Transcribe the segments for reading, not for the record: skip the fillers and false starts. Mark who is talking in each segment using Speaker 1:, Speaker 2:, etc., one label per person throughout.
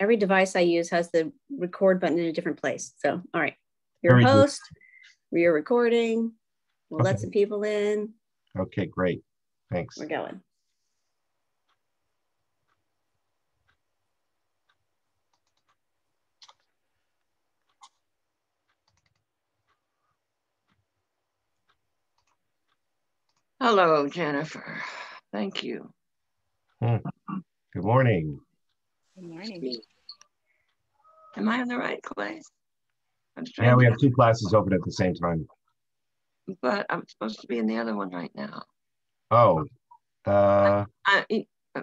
Speaker 1: every device I use has the record button in a different place. So, all right, you're
Speaker 2: Very
Speaker 1: a
Speaker 2: good.
Speaker 1: host, we're recording, we'll
Speaker 2: Okay.
Speaker 1: let some people in.
Speaker 2: Okay, great. Thanks.
Speaker 1: We're going.
Speaker 3: Hello, Jennifer. Thank you.
Speaker 2: Good morning.
Speaker 1: Good morning.
Speaker 3: Am I in the right place?
Speaker 2: Yeah, we have two classes open at the same time.
Speaker 3: But I'm supposed to be in the other one right now.
Speaker 2: Oh,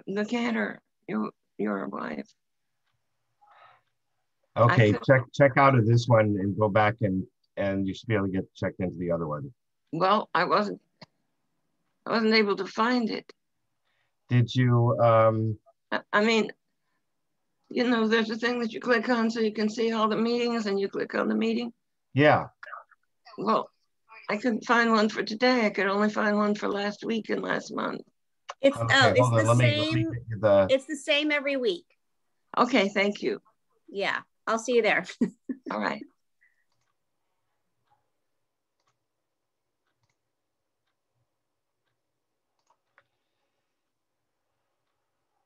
Speaker 3: Look at her. Your wife.
Speaker 2: okay. Check out of this one and go back and you should be able to get checked into the other one.
Speaker 3: Well, I wasn't able to find it.
Speaker 2: Did you?
Speaker 3: I mean, you know, there's a thing that you click on so you can see all the meetings, and you click on the meeting.
Speaker 2: Yeah.
Speaker 3: Well, I couldn't find one for today. I could only find one for last week and last month.
Speaker 1: It's
Speaker 2: okay,
Speaker 1: it's the same. It's the same every week.
Speaker 3: Okay, thank you.
Speaker 1: Yeah, I'll see you there.
Speaker 3: All right.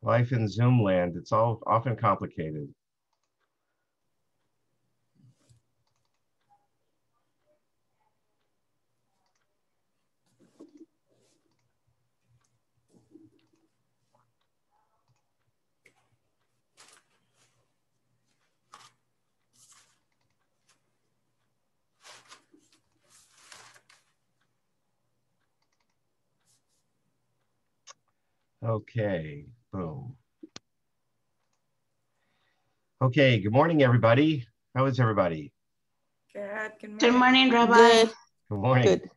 Speaker 2: Life in Zoom land, it's all often complicated. Okay, boom. Okay, good morning, everybody. How is everybody?
Speaker 4: Good. Good morning.
Speaker 5: Good morning, Rabbi.
Speaker 2: Good morning.
Speaker 5: Good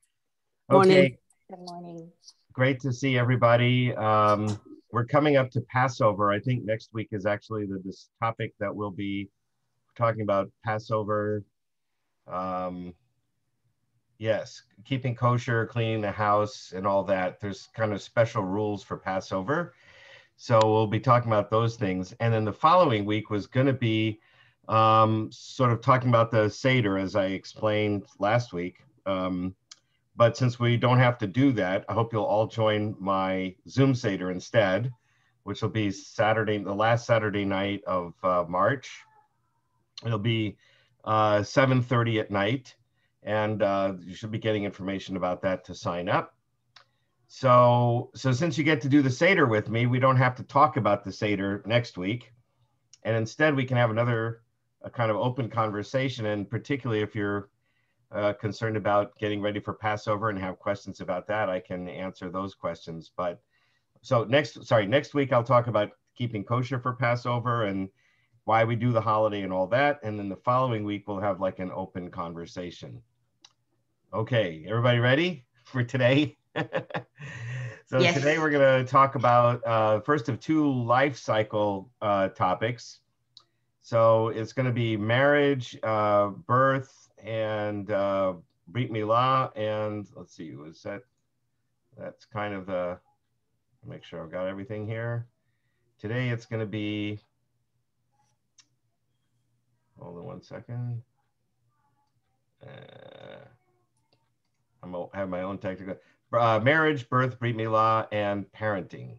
Speaker 2: morning.
Speaker 5: Okay.
Speaker 1: Good morning.
Speaker 2: Great to see everybody. We're coming up to Passover. I think next week is actually this topic that we'll be talking about, Passover. Yes, keeping kosher, cleaning the house and all that. There's kind of special rules for Passover. So we'll be talking about those things. And then the following week was going to be sort of talking about the Seder, as I explained last week. But since we don't have to do that, I hope you'll all join my Zoom Seder instead, which will be Saturday, the last Saturday night of March. It'll be 7:30 at night. And you should be getting information about that to sign up. So since you get to do the Seder with me, we don't have to talk about the Seder next week. And instead, we can have a kind of open conversation. And particularly if you're concerned about getting ready for Passover and have questions about that, I can answer those questions. But so next week, I'll talk about keeping kosher for Passover and why we do the holiday and all that. And then the following week, we'll have like an open conversation. Okay, everybody ready for today? So yes. Today we're going to talk about first of two life cycle topics. So it's going to be marriage, birth, and Brit Milah. And let's see, that's kind of the, make sure I've got everything here. Today it's going to be, hold on one second. I have my own technical, marriage, birth, Brit Milah, and parenting.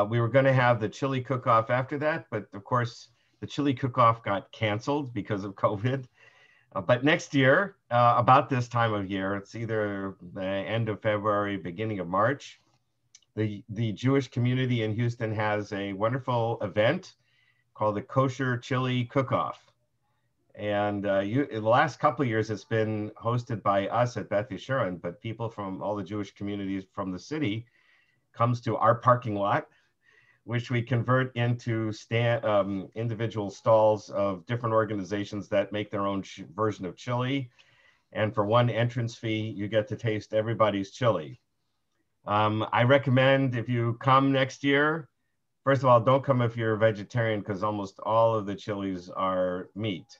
Speaker 2: We were going to have the chili cook-off after that, but of course, the chili cook-off got canceled because of COVID. But next year, about this time of year, it's either the end of February, beginning of March, the Jewish community in Houston has a wonderful event called the Kosher Chili Cook-Off. And in the last couple of years, it's been hosted by us at Beth Yeshurun, but people from all the Jewish communities from the city comes to our parking lot, which we convert into individual stalls of different organizations that make their own version of chili. And for one entrance fee, you get to taste everybody's chili. I recommend if you come next year, first of all, don't come if you're a vegetarian because almost all of the chilies are meat.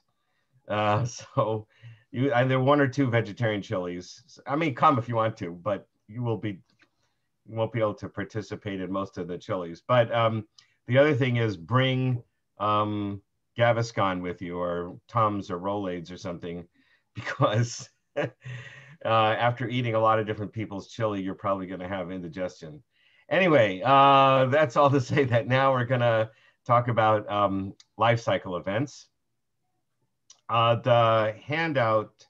Speaker 2: So you either one or two vegetarian chilies. I mean, come if you want to, but you won't be able to participate in most of the chilies. But the other thing is bring Gaviscon with you, or Tums or Rolaids or something, because after eating a lot of different people's chili, you're probably going to have indigestion. Anyway, that's all to say that now we're going to talk about life cycle events. The handout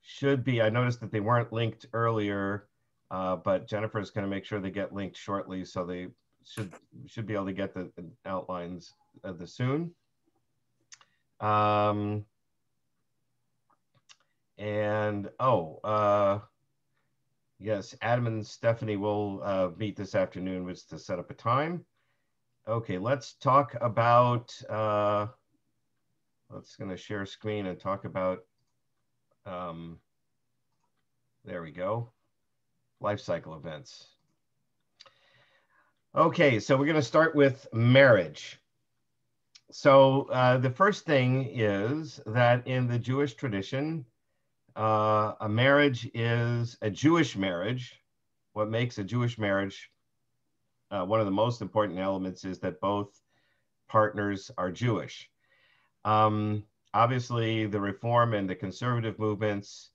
Speaker 2: should be, I noticed that they weren't linked earlier, but Jennifer's going to make sure they get linked shortly, so they should be able to get the outlines of the soon. Yes, Adam and Stephanie will meet this afternoon, which is to set up a time. Okay, let's talk about, let's gonna share screen and talk about, there we go, life cycle events. Okay, so we're gonna start with marriage. So the first thing is that in the Jewish tradition, a marriage is a Jewish marriage. What makes a Jewish marriage, one of the most important elements is that both partners are Jewish. Obviously, the Reform and the conservative movements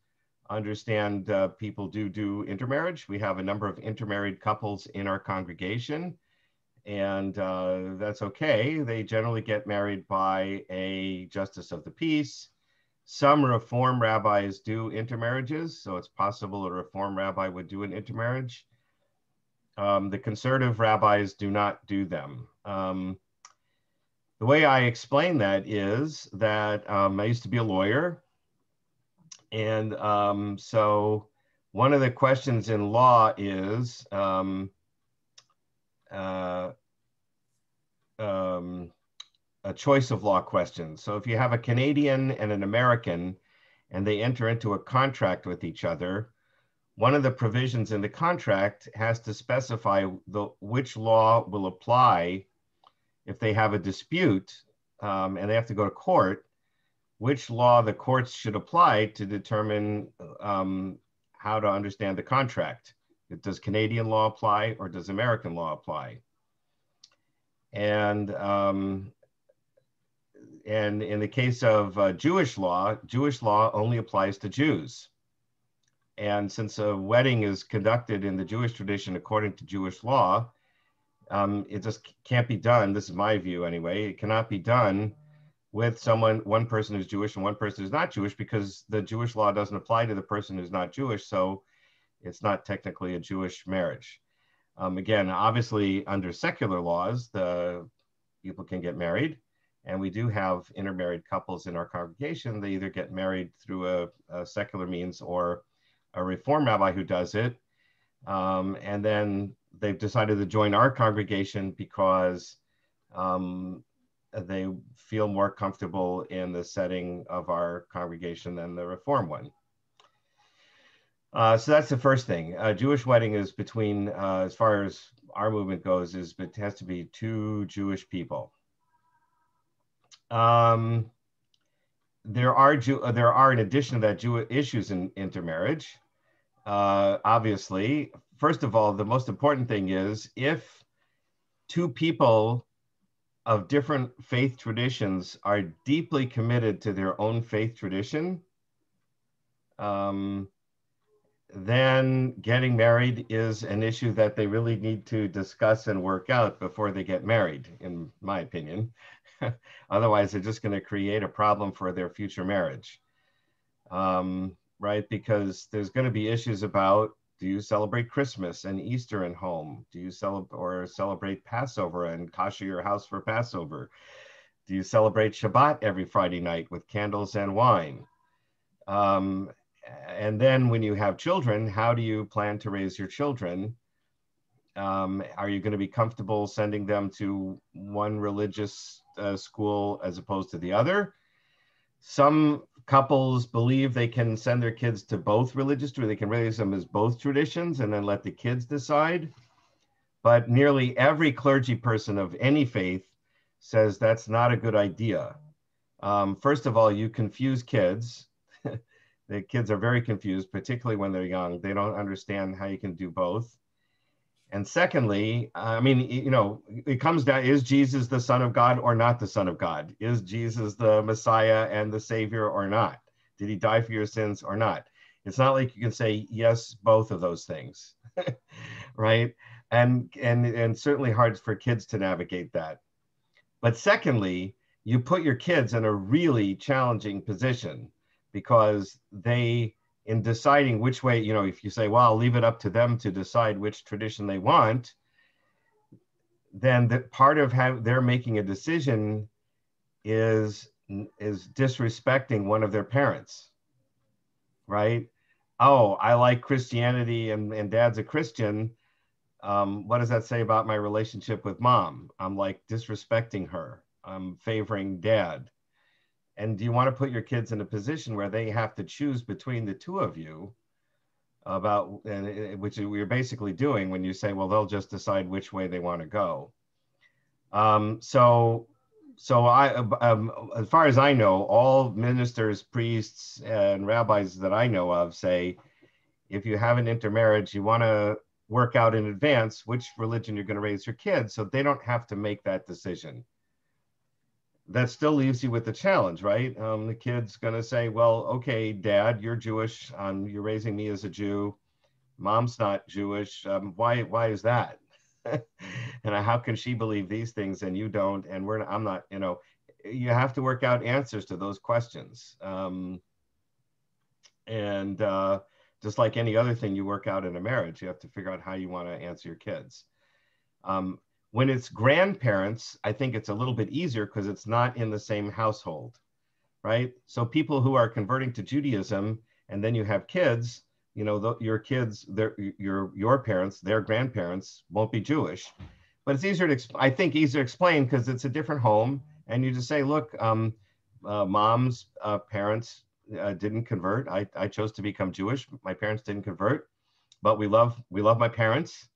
Speaker 2: understand people do intermarriage. We have a number of intermarried couples in our congregation, and that's okay. They generally get married by a justice of the peace. Some Reform rabbis do intermarriages, so it's possible a Reform rabbi would do an intermarriage. The conservative rabbis do not do them. The way I explain that is that I used to be a lawyer, and so one of the questions in law is a choice of law question. So if you have a Canadian and an American and they enter into a contract with each other, one of the provisions in the contract has to specify which law will apply if they have a dispute and they have to go to court, which law the courts should apply to determine how to understand the contract. Does Canadian law apply or does American law apply? And in the case of Jewish law only applies to Jews. And since a wedding is conducted in the Jewish tradition according to Jewish law, it just can't be done. This is my view anyway. It cannot be done with one person who's Jewish and one person who's not Jewish, because the Jewish law doesn't apply to the person who's not Jewish. So it's not technically a Jewish marriage. Again, obviously under secular laws, the people can get married. And we do have intermarried couples in our congregation. They either get married through a secular means or a Reform rabbi who does it. And then they've decided to join our congregation because they feel more comfortable in the setting of our congregation than the Reform one. So that's the first thing. A Jewish wedding is between, as far as our movement goes, it has to be two Jewish people. There are, in addition to that, Jewish issues in intermarriage. Obviously, first of all, the most important thing is if two people of different faith traditions are deeply committed to their own faith tradition, then getting married is an issue that they really need to discuss and work out before they get married, in my opinion. Otherwise, they're just going to create a problem for their future marriage, right? Because there's going to be issues about, do you celebrate Christmas and Easter in home? Do you celebrate Passover and kosher your house for Passover? Do you celebrate Shabbat every Friday night with candles and wine? And then when you have children, how do you plan to raise your children? Are you going to be comfortable sending them to one religious school as opposed to the other? Some couples believe they can send their kids to both religious, or they can raise them as both traditions and then let the kids decide. But nearly every clergy person of any faith says that's not a good idea. First of all, you confuse kids. The kids are very confused, particularly when they're young. They don't understand how you can do both. And secondly, I mean, you know, it comes down, is Jesus the Son of God or not the Son of God? Is Jesus the Messiah and the Savior or not? Did he die for your sins or not? It's not like you can say yes, both of those things, right? And certainly hard for kids to navigate that. But secondly, you put your kids in a really challenging position because they, in deciding which way, you know, if you say, well, I'll leave it up to them to decide which tradition they want, then the part of their making a decision is disrespecting one of their parents, right? Oh, I like Christianity and dad's a Christian. What does that say about my relationship with mom? I'm like disrespecting her. I'm favoring dad. And do you want to put your kids in a position where they have to choose between the two of you about, which we're basically doing when you say, well, they'll just decide which way they want to go. So as far as I know, all ministers, priests, and rabbis that I know of say, if you have an intermarriage, you want to work out in advance which religion you're going to raise your kids so they don't have to make that decision. That still leaves you with the challenge, right? The kid's going to say, well, okay, dad, you're Jewish. You're raising me as a Jew. Mom's not Jewish. Why is that? And how can she believe these things and you don't? And I'm not, you know, you have to work out answers to those questions. Just like any other thing you work out in a marriage, you have to figure out how you want to answer your kids. When it's grandparents, I think it's a little bit easier because it's not in the same household, right? So people who are converting to Judaism and then you have kids, you know, your kids, your parents, their grandparents won't be Jewish, but it's easier to, I think, easier to explain because it's a different home, and you just say, look, mom's parents didn't convert. I chose to become Jewish. My parents didn't convert, but we love my parents.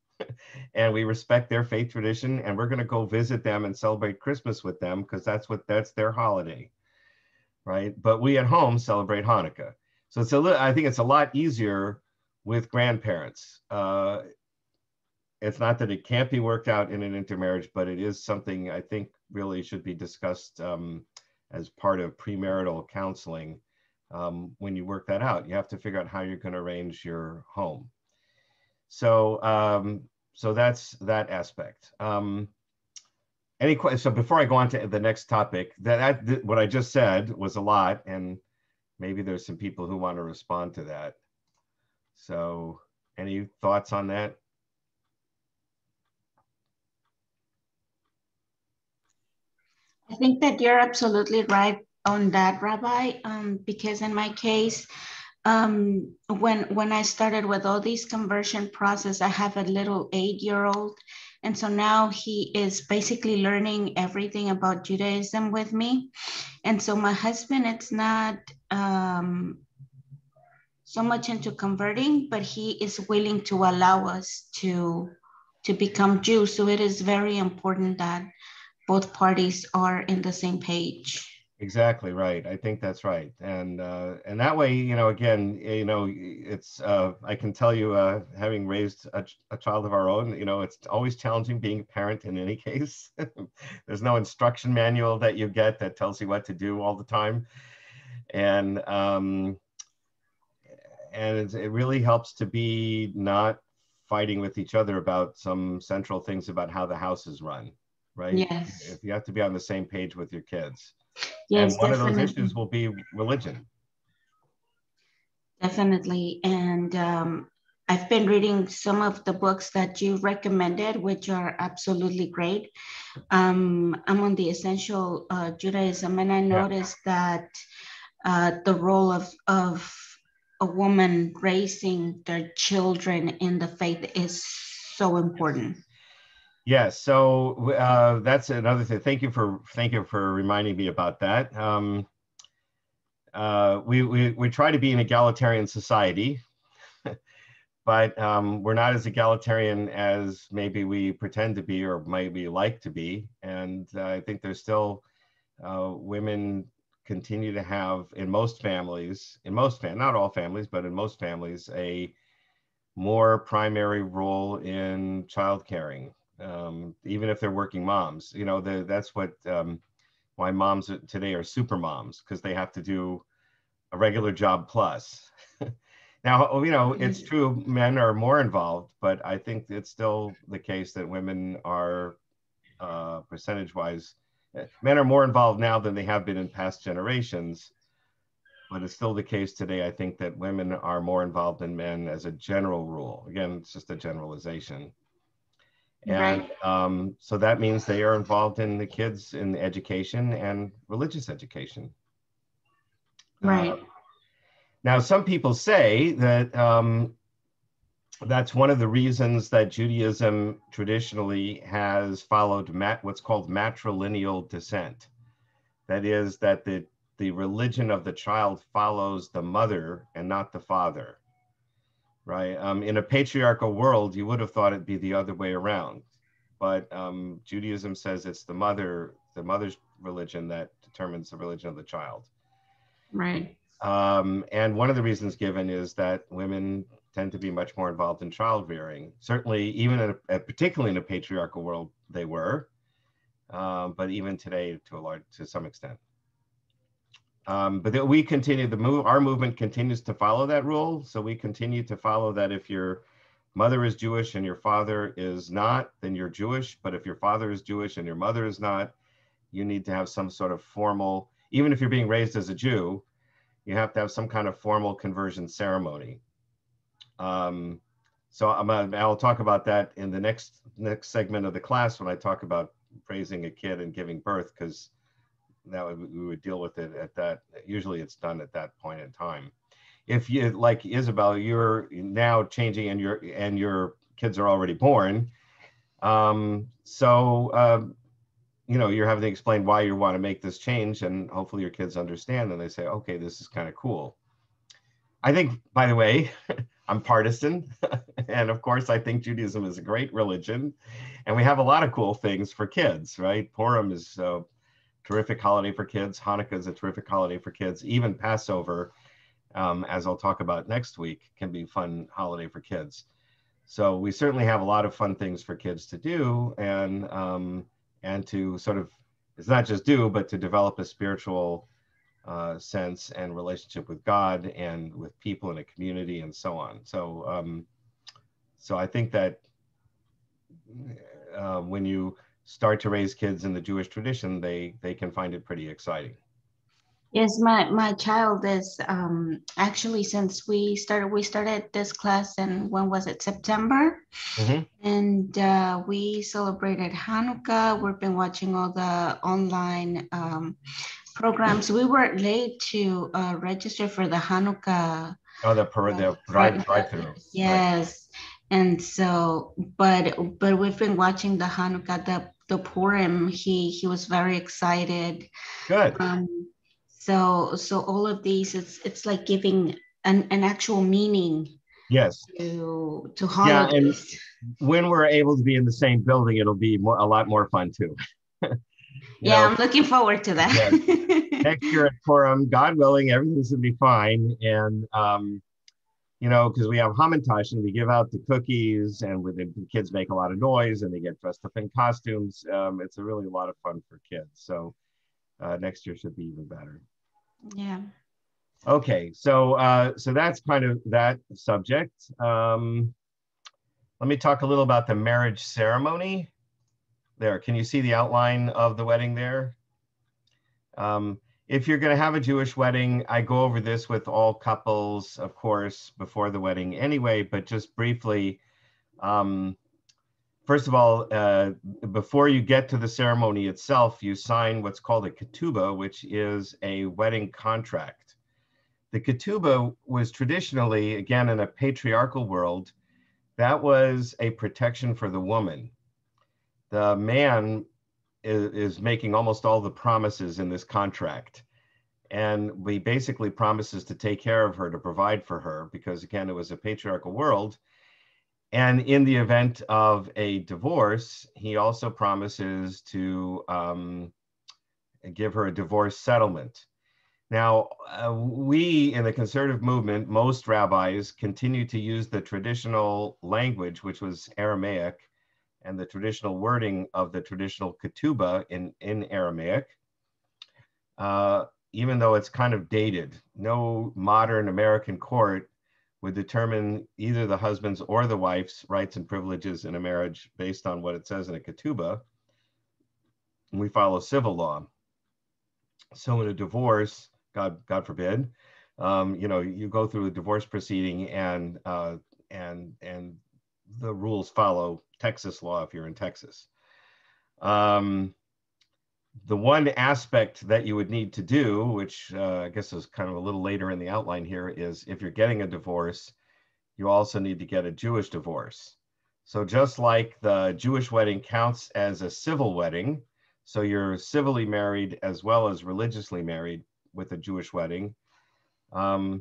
Speaker 2: And we respect their faith tradition, and we're going to go visit them and celebrate Christmas with them because that's their holiday, right? But we at home celebrate Hanukkah. So I think it's a lot easier with grandparents. It's not that it can't be worked out in an intermarriage, but it is something I think really should be discussed as part of premarital counseling. When you work that out, you have to figure out how you're going to arrange your home. So that's that aspect. Any questions? So before I go on to the next topic, what I just said was a lot, and maybe there's some people who want to respond to that. So any thoughts on that?
Speaker 4: I think that you're absolutely right on that, Rabbi, because in my case, when I started with all these conversion process, I have a little 8-year-old. And so now he is basically learning everything about Judaism with me. And so my husband, it's not so much into converting, but he is willing to allow us to become Jews. So it is very important that both parties are in the same page.
Speaker 2: Exactly right. I think that's right. And that way, you know, again, you know, it's, I can tell you, having raised a child of our own, you know, it's always challenging being a parent in any case. There's no instruction manual that you get that tells you what to do all the time. And it really helps to be not fighting with each other about some central things about how the house is run, right?
Speaker 4: Yes.
Speaker 2: If you have to be on the same page with your kids.
Speaker 4: Yes,
Speaker 2: and one
Speaker 4: definitely.
Speaker 2: of those issues will be religion.
Speaker 4: Definitely. And I've been reading some of the books that you recommended, which are absolutely great. I'm on the Essential Judaism, and I noticed that the role of a woman raising their children in the faith is so important.
Speaker 2: Yes, so that's another thing. Thank you for reminding me about that. We try to be an egalitarian society, but we're not as egalitarian as maybe we pretend to be or maybe like to be. And I think there's still women continue to have, in most families, not all families, but in most families, a more primary role in child caring, even if they're working moms. You know, that's what why moms today are super moms, because they have to do a regular job plus. Now, you know, it's true, men are more involved, but I think it's still the case that women are percentage-wise, men are more involved now than they have been in past generations. But it's still the case today, I think, that women are more involved than men as a general rule. Again, it's just a generalization. And
Speaker 4: Right.
Speaker 2: So that means they are involved in the kids in education and religious education.
Speaker 4: Right.
Speaker 2: Now, some people say that that's one of the reasons that Judaism traditionally has followed what's called matrilineal descent. That is, that the religion of the child follows the mother and not the father, right? In a patriarchal world, you would have thought it'd be the other way around. But Judaism says it's the mother's religion that determines the religion of the child.
Speaker 4: Right.
Speaker 2: And one of the reasons given is that women tend to be much more involved in child rearing. Certainly, even particularly in a patriarchal world, they were, but even today, to some extent. But we continue our movement continues to follow that rule. So we continue to follow that if your mother is Jewish and your father is not, then you're Jewish. But if your father is Jewish and your mother is not, you need to have some sort of formal, even if you're being raised as a Jew, you have to have some kind of formal conversion ceremony. So I'll talk about that in the next segment of the class when I talk about raising a kid and giving birth, because we would deal with it at that. Usually it's done at that point in time. If you, like Isabel, you're now changing and your kids are already born. You know, you're having to explain why you want to make this change, and hopefully your kids understand and they say, okay, this is kind of cool. I think, by the way, I'm partisan. And of course, I think Judaism is a great religion and we have a lot of cool things for kids, right? Purim is a terrific holiday for kids. Hanukkah is a terrific holiday for kids. Even Passover, as I'll talk about next week, can be a fun holiday for kids. So we certainly have a lot of fun things for kids to do, and to sort of, it's not just do, but to develop a spiritual sense and relationship with God and with people in a community and so on. So, so I think that when you start to raise kids in the Jewish tradition, they can find it pretty exciting.
Speaker 4: Yes, my child is actually, since we started this class, and when was it, September?
Speaker 2: Mm-hmm.
Speaker 4: And we celebrated Hanukkah. We've been watching all the online programs. We were late to register for the Hanukkah.
Speaker 2: Oh, the drive-through.
Speaker 4: Yes, right. And so, but we've been watching the Hanukkah, the Purim. He was very excited.
Speaker 2: Good.
Speaker 4: So all of these, it's like giving an actual meaning.
Speaker 2: Yes.
Speaker 4: To holidays.
Speaker 2: Yeah, and when we're able to be in the same building, it'll be a lot more fun too.
Speaker 4: I'm looking forward to that.
Speaker 2: Yeah. Next year at Purim, God willing, everything's gonna be fine. And you know, because we have Hamantash and we give out the cookies, and the kids make a lot of noise and they get dressed up in costumes. It's really a lot of fun for kids. So next year should be even better.
Speaker 4: Yeah.
Speaker 2: Okay, so so that's kind of that subject. Let me talk a little about the marriage ceremony. There, can you see the outline of the wedding there? If you're going to have a Jewish wedding, I go over this with all couples, of course, before the wedding anyway, but just briefly, first of all, before you get to the ceremony itself, you sign what's called a ketubah, which is a wedding contract. The ketubah was traditionally, again, in a patriarchal world, that was a protection for the woman. The man is making almost all the promises in this contract. And he basically promises to take care of her, to provide for her, because again, it was a patriarchal world. And in the event of a divorce, he also promises to give her a divorce settlement. Now, we in the conservative movement, most rabbis continue to use the traditional language, which was Aramaic, and the traditional wording of the traditional ketubah in Aramaic, even though it's kind of dated. No modern American court would determine either the husband's or the wife's rights and privileges in a marriage based on what it says in a ketubah. We follow civil law. So in a divorce, God forbid, you go through a divorce proceeding and the rules follow Texas law if you're in Texas. The one aspect that you would need to do, which I guess is kind of a little later in the outline here, is if you're getting a divorce, you also need to get a Jewish divorce. So just like the Jewish wedding counts as a civil wedding, so you're civilly married as well as religiously married with a Jewish wedding, a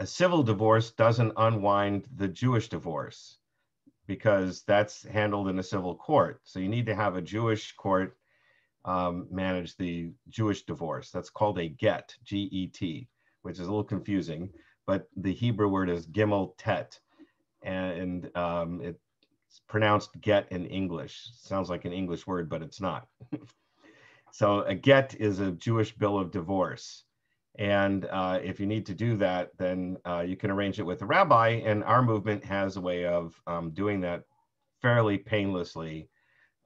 Speaker 2: civil divorce doesn't unwind the Jewish divorce because that's handled in a civil court. So you need to have a Jewish court manage the Jewish divorce. That's called a get, G-E-T, which is a little confusing, but the Hebrew word is gimel tet, and it's pronounced get in English. Sounds like an English word, but it's not. So a get is a Jewish bill of divorce. And if you need to do that, then you can arrange it with a rabbi, and our movement has a way of doing that fairly painlessly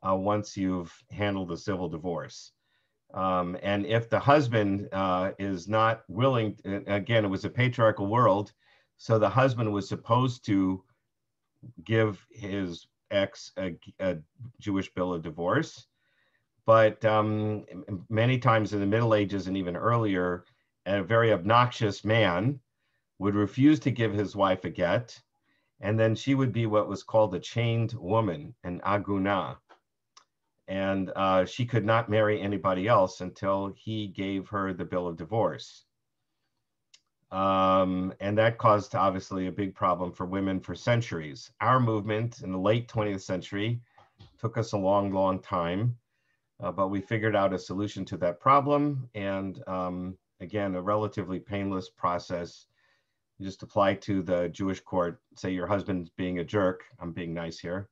Speaker 2: once you've handled a civil divorce. And if the husband is not willing, again, it was a patriarchal world, so the husband was supposed to give his ex a Jewish bill of divorce. But many times in the Middle Ages and even earlier, a very obnoxious man would refuse to give his wife a get, and then she would be what was called a chained woman, an aguna. And she could not marry anybody else until he gave her the bill of divorce. And that caused obviously a big problem for women for centuries. Our movement in the late 20th century took us a long, long time, but we figured out a solution to that problem. And again, a relatively painless process. You just apply to the Jewish court, say your husband's being a jerk. I'm being nice here.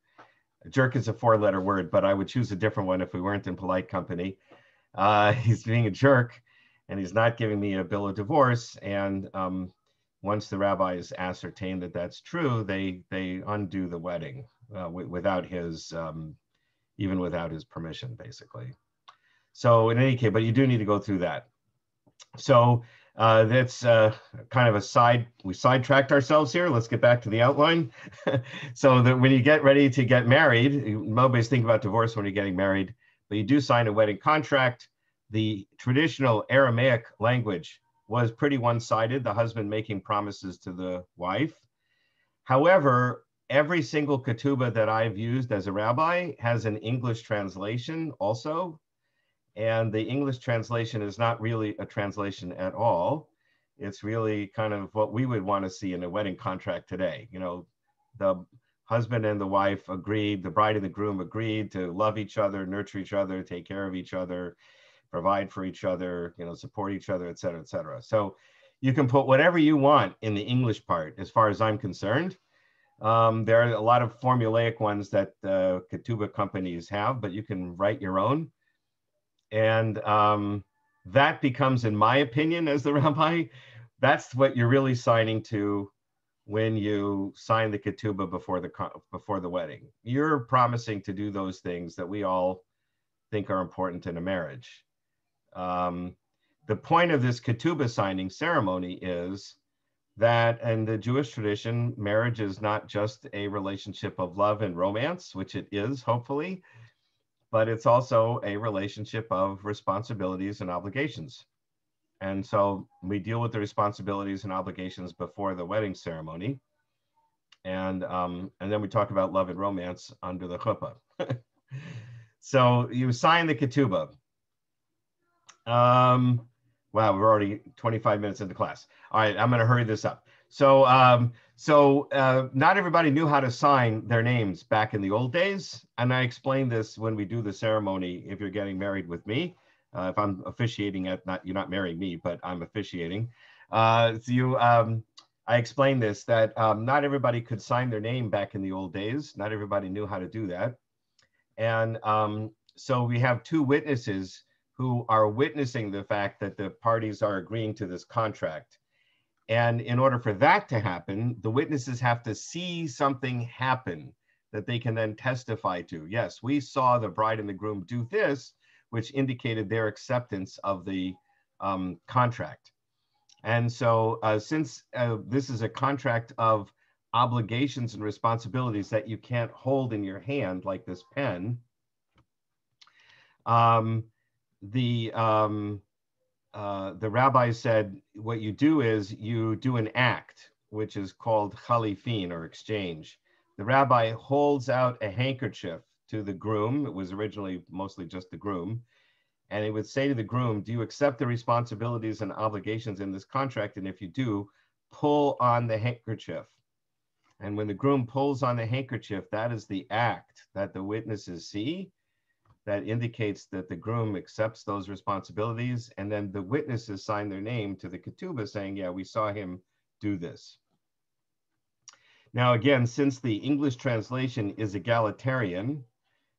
Speaker 2: A jerk is a 4-letter word, but I would choose a different one if we weren't in polite company. He's being a jerk and he's not giving me a bill of divorce. And once the rabbis ascertain that that's true, they undo the wedding without his, even without his permission, basically. So in any case, but you do need to go through that. So that's kind of a we sidetracked ourselves here. Let's get back to the outline. So that when you get ready to get married, nobody's thinking about divorce when you're getting married, but you do sign a wedding contract. The traditional Aramaic language was pretty one-sided, the husband making promises to the wife. However, every single ketubah that I've used as a rabbi has an English translation also. And the English translation is not really a translation at all. It's really kind of what we would want to see in a wedding contract today. You know, the husband and the wife agreed, the bride and the groom agreed to love each other, nurture each other, take care of each other, provide for each other, you know, support each other, et cetera, et cetera. So you can put whatever you want in the English part, as far as I'm concerned. There are a lot of formulaic ones that ketubah companies have, but you can write your own. And that becomes, in my opinion, as the rabbi, that's what you're really signing to when you sign the ketubah before the wedding. You're promising to do those things that we all think are important in a marriage. The point of this ketubah signing ceremony is that in the Jewish tradition, marriage is not just a relationship of love and romance, which it is, hopefully, but it's also a relationship of responsibilities and obligations. And so we deal with the responsibilities and obligations before the wedding ceremony. And then we talk about love and romance under the chuppah. So you sign the ketubah. Wow, we're already 25 minutes into class. All right, I'm gonna hurry this up. So, not everybody knew how to sign their names back in the old days. And I explained this when we do the ceremony, if you're getting married with me. If I'm officiating at, you're not marrying me, but I'm officiating. I explained this, that not everybody could sign their name back in the old days. Not everybody knew how to do that. And so we have two witnesses who are witnessing the fact that the parties are agreeing to this contract. And in order for that to happen, the witnesses have to see something happen that they can then testify to. Yes, we saw the bride and the groom do this, which indicated their acceptance of the contract. And so since this is a contract of obligations and responsibilities that you can't hold in your hand, like this pen, the rabbi said, what you do is you do an act, which is called chalifin, or exchange. The rabbi holds out a handkerchief to the groom. It was originally mostly just the groom. And he would say to the groom, do you accept the responsibilities and obligations in this contract? And if you do, pull on the handkerchief. And when the groom pulls on the handkerchief, that is the act that the witnesses see that indicates that the groom accepts those responsibilities. And then the witnesses sign their name to the ketubah saying, yeah, we saw him do this. Now, again, since the English translation is egalitarian,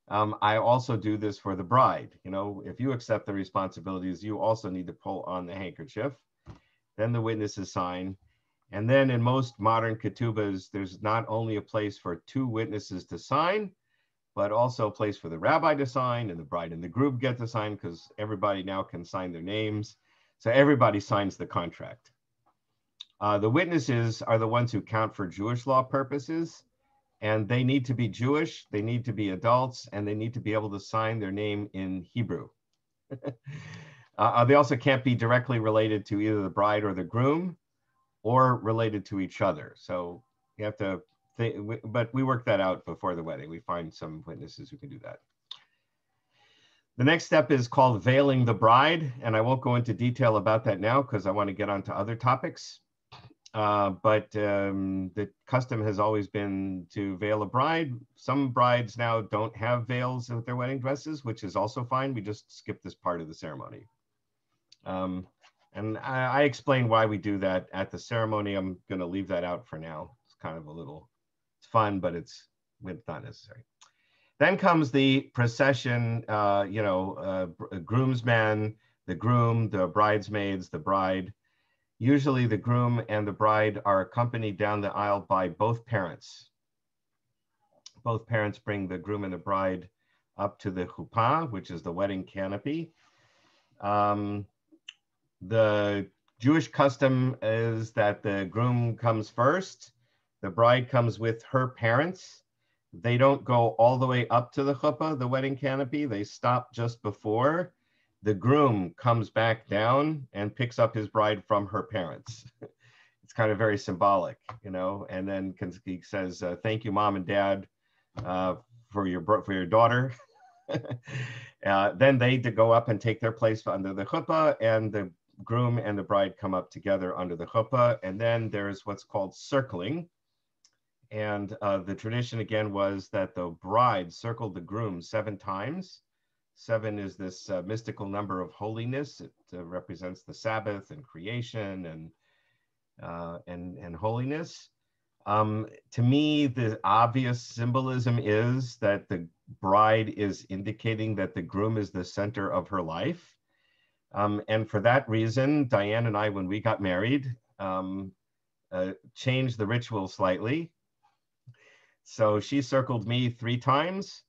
Speaker 2: I also do this for the bride. You know, if you accept the responsibilities, you also need to pull on the handkerchief. Then the witnesses sign. And then in most modern ketubahs, there's not only a place for two witnesses to sign, but also a place for the rabbi to sign, and the bride and the groom get to sign, because everybody now can sign their names. So everybody signs the contract. The witnesses are the ones who count for Jewish law purposes. And they need to be Jewish, they need to be adults, and they need to be able to sign their name in Hebrew. They also can't be directly related to either the bride or the groom, or related to each other. So you have to think, but we work that out before the wedding. We find some witnesses who can do that. The next step is called veiling the bride, and I won't go into detail about that now because I want to get on to other topics. But the custom has always been to veil a bride. Some brides now don't have veils with their wedding dresses, which is also fine. We just skip this part of the ceremony. And I explain why we do that at the ceremony. I'm going to leave that out for now. It's kind of it's fun, but it's not necessary. Then comes the procession, groomsman, the groom, the bridesmaids, the bride. Usually the groom and the bride are accompanied down the aisle by both parents. Both parents bring the groom and the bride up to the chuppah, which is the wedding canopy. The Jewish custom is that the groom comes first, the bride comes with her parents. They don't go all the way up to the chuppah, the wedding canopy. They stop just before. The groom comes back down and picks up his bride from her parents. It's kind of very symbolic, you know, and then he says, thank you, mom and dad, for your daughter. Then they go up and take their place under the chuppah, and the groom and the bride come up together under the chuppah. And then there's what's called circling. And the tradition again was that the bride circled the groom 7 times. 7 is this mystical number of holiness. It represents the Sabbath and creation and holiness. To me, the obvious symbolism is that the bride is indicating that the groom is the center of her life. And for that reason, Diane and I, when we got married, changed the ritual slightly. So she circled me 3 times.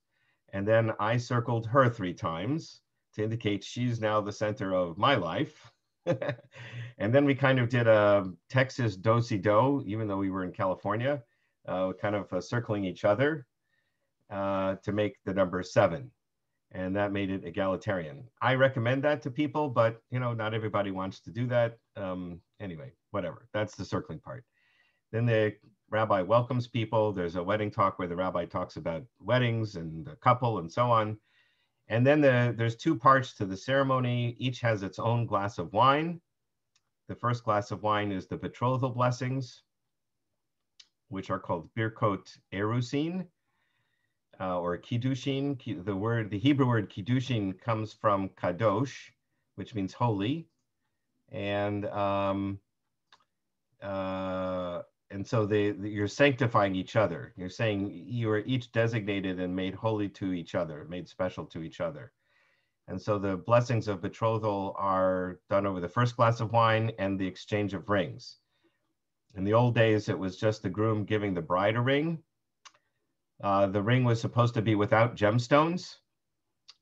Speaker 2: And then I circled her 3 times to indicate she's now the center of my life. And then we kind of did a Texas do-si-do, even though we were in California, kind of circling each other to make the number 7. And that made it egalitarian. I recommend that to people, but you know, not everybody wants to do that. Anyway, whatever, that's the circling part. Then the rabbi welcomes people. There's a wedding talk where the rabbi talks about weddings and the couple and so on. And then there's 2 parts to the ceremony. Each has its own glass of wine. The first glass of wine is the Petroleum Blessings, which are called birkot erusin, or kiddushin. The Hebrew word kiddushin comes from kadosh, which means holy. And so you're sanctifying each other. You're saying you are each designated and made holy to each other, made special to each other. And so the blessings of betrothal are done over the first glass of wine and the exchange of rings. In the old days, it was just the groom giving the bride a ring. The ring was supposed to be without gemstones.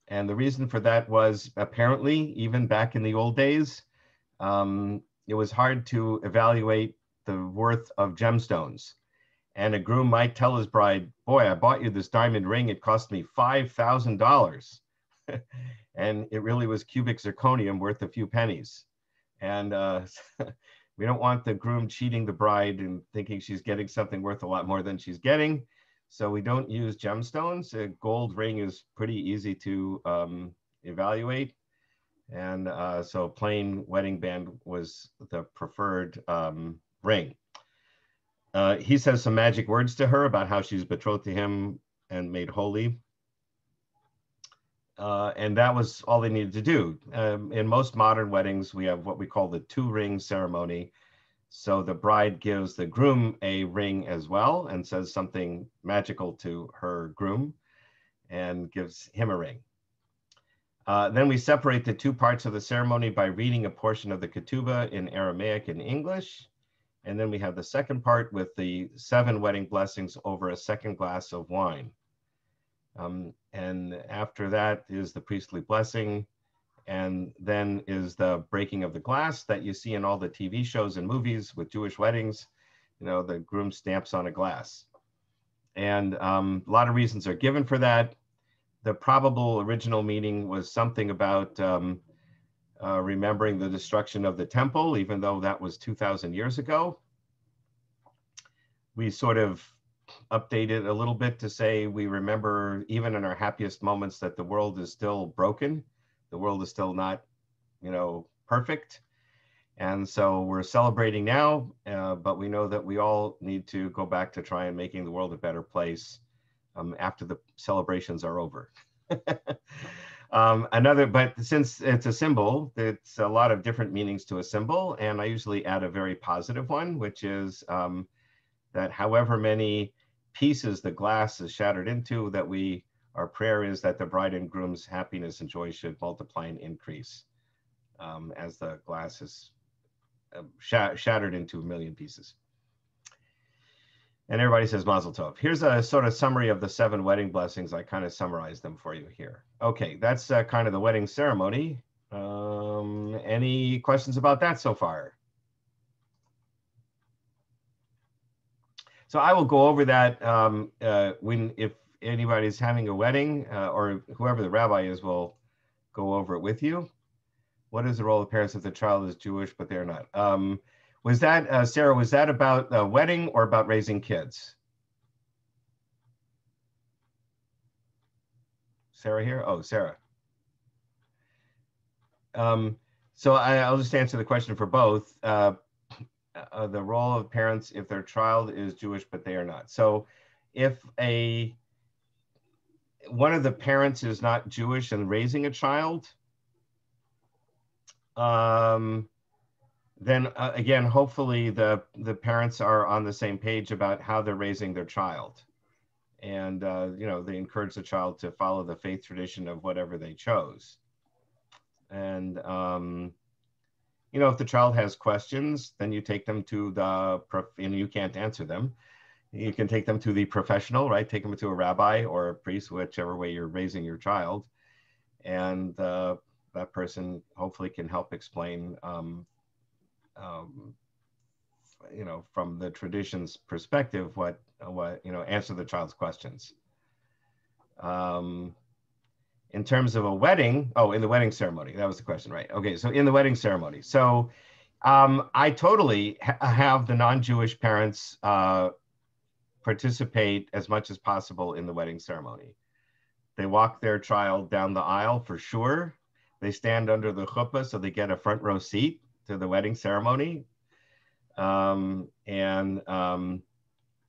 Speaker 2: And the reason for that was, apparently, even back in the old days, it was hard to evaluate the worth of gemstones. And a groom might tell his bride, boy, I bought you this diamond ring. It cost me $5,000. And it really was cubic zirconium worth a few pennies. And we don't want the groom cheating the bride and thinking she's getting something worth a lot more than she's getting. So we don't use gemstones. A gold ring is pretty easy to evaluate. And so plain wedding band was the preferred ring. He says some magic words to her about how she's betrothed to him and made holy. And that was all they needed to do. In most modern weddings, we have what we call the two-ring ceremony. So the bride gives the groom a ring as well and says something magical to her groom and gives him a ring. Then we separate the two parts of the ceremony by reading a portion of the ketubah in Aramaic and English. And then we have the second part with the 7 wedding blessings over a second glass of wine. And after that is the priestly blessing. And then is the breaking of the glass that you see in all the TV shows and movies with Jewish weddings. You know, the groom stamps on a glass. And a lot of reasons are given for that. The probable original meaning was something about remembering the destruction of the temple, even though that was 2,000 years ago. We sort of updated a little bit to say we remember, even in our happiest moments, that the world is still broken. The world is still not, you know, perfect. And so we're celebrating now, but we know that we all need to go back to try and making the world a better place after the celebrations are over. But since it's a symbol, it's a lot of different meanings to a symbol. And I usually add a very positive one, which is that however many pieces the glass is shattered into, that our prayer is that the bride and groom's happiness and joy should multiply and increase as the glass is shattered into 1,000,000 pieces. And everybody says Mazel Tov. Here's a sort of summary of the 7 wedding blessings. I kind of summarized them for you here. Okay, that's kind of the wedding ceremony. Any questions about that so far? So I will go over that if anybody's having a wedding or whoever the rabbi is will go over it with you. What is the role of parents if the child is Jewish but they're not? Was that, Sarah, was that about a wedding or about raising kids? Sarah here? Oh, Sarah. So I'll just answer the question for both. The role of parents if their child is Jewish but they are not. So if one of the parents is not Jewish and raising a child, then again, hopefully the parents are on the same page about how they're raising their child. And, you know, they encourage the child to follow the faith tradition of whatever they chose. And, you know, if the child has questions, then you take them to and you can't answer them. You can take them to the professional, right? Take them to a rabbi or a priest, whichever way you're raising your child. And that person hopefully can help explain, you know, from the tradition's perspective, what you know, answer the child's questions. In terms of a wedding, in the wedding ceremony, that was the question, right? Okay, so in the wedding ceremony. So I totally have the non-Jewish parents participate as much as possible in the wedding ceremony. They walk their child down the aisle for sure. They stand under the chuppah so they get a front row seat to the wedding ceremony. And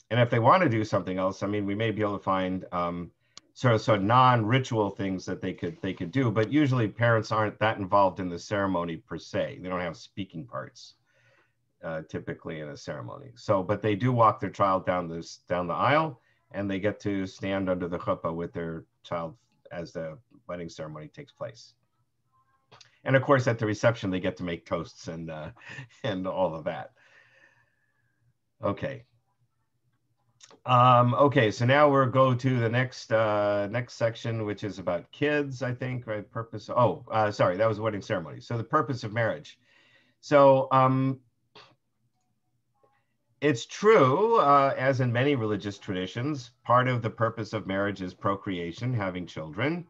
Speaker 2: if they want to do something else, I mean, we may be able to find sort of non-ritual things that they could do, but usually parents aren't that involved in the ceremony per se. They don't have speaking parts typically in a ceremony. So, but they do walk their child down the aisle, and they get to stand under the chuppah with their child as the wedding ceremony takes place. And of course, at the reception, they get to make toasts and all of that. Okay. Okay, so now we'll go to the next section, which is about kids, I think, right? Purpose. Oh, sorry, that was wedding ceremony. So the purpose of marriage. So it's true, as in many religious traditions, part of the purpose of marriage is procreation, having children.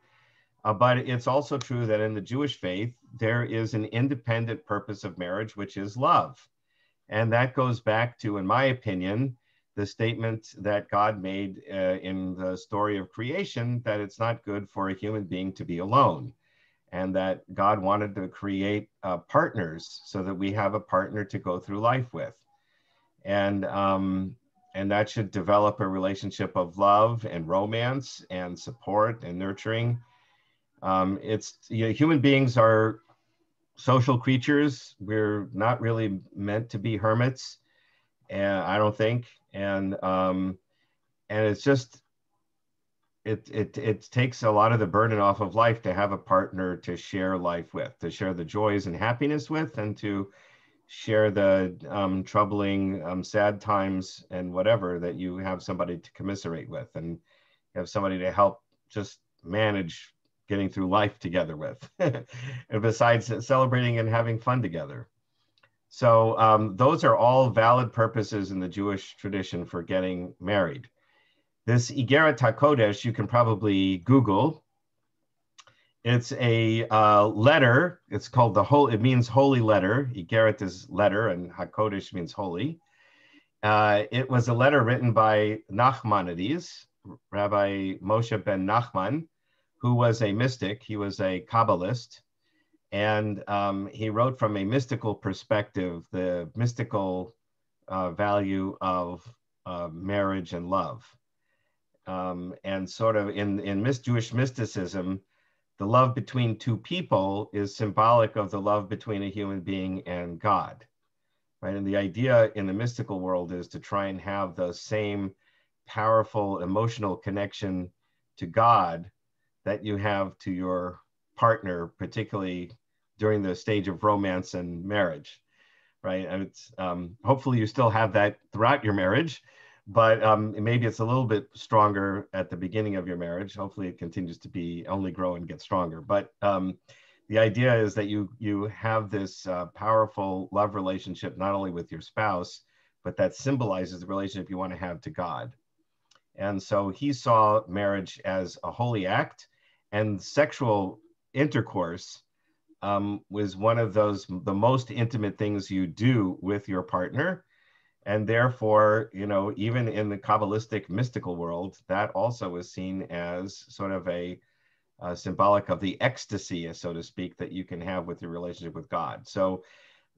Speaker 2: But it's also true that in the Jewish faith, there is an independent purpose of marriage, which is love. And that goes back to, in my opinion, the statement that God made in the story of creation, that it's not good for a human being to be alone, and that God wanted to create partners so that we have a partner to go through life with. And that should develop a relationship of love and romance and support and nurturing. Human beings are social creatures. We're not really meant to be hermits, and I don't think. And it's just, it takes a lot of the burden off of life to have a partner to share life with, to share the joys and happiness with, and to share the troubling, sad times and whatever, that you have somebody to commiserate with and have somebody to help just manage getting through life together with, and besides celebrating and having fun together. So those are all valid purposes in the Jewish tradition for getting married. This Igeret HaKodesh, you can probably Google. It's a letter. It's called it means holy letter. Igeret is letter, and HaKodesh means holy. It was a letter written by Nachmanides, Rabbi Moshe ben Nachman, who was a mystic. He was a Kabbalist. And he wrote from a mystical perspective, the mystical value of marriage and love. And sort of in Jewish mysticism, the love between two people is symbolic of the love between a human being and God, right? And the idea in the mystical world is to try and have the same powerful emotional connection to God that you have to your partner, particularly during the stage of romance and marriage, right? And it's hopefully you still have that throughout your marriage, but maybe it's a little bit stronger at the beginning of your marriage. Hopefully it continues to only grow and get stronger. But the idea is that you have this powerful love relationship, not only with your spouse, but that symbolizes the relationship you want to have to God. And so he saw marriage as a holy act, and sexual intercourse was one of the most intimate things you do with your partner. And therefore, even in the Kabbalistic mystical world, that also is seen as sort of a symbolic of the ecstasy, so to speak, that you can have with your relationship with God. So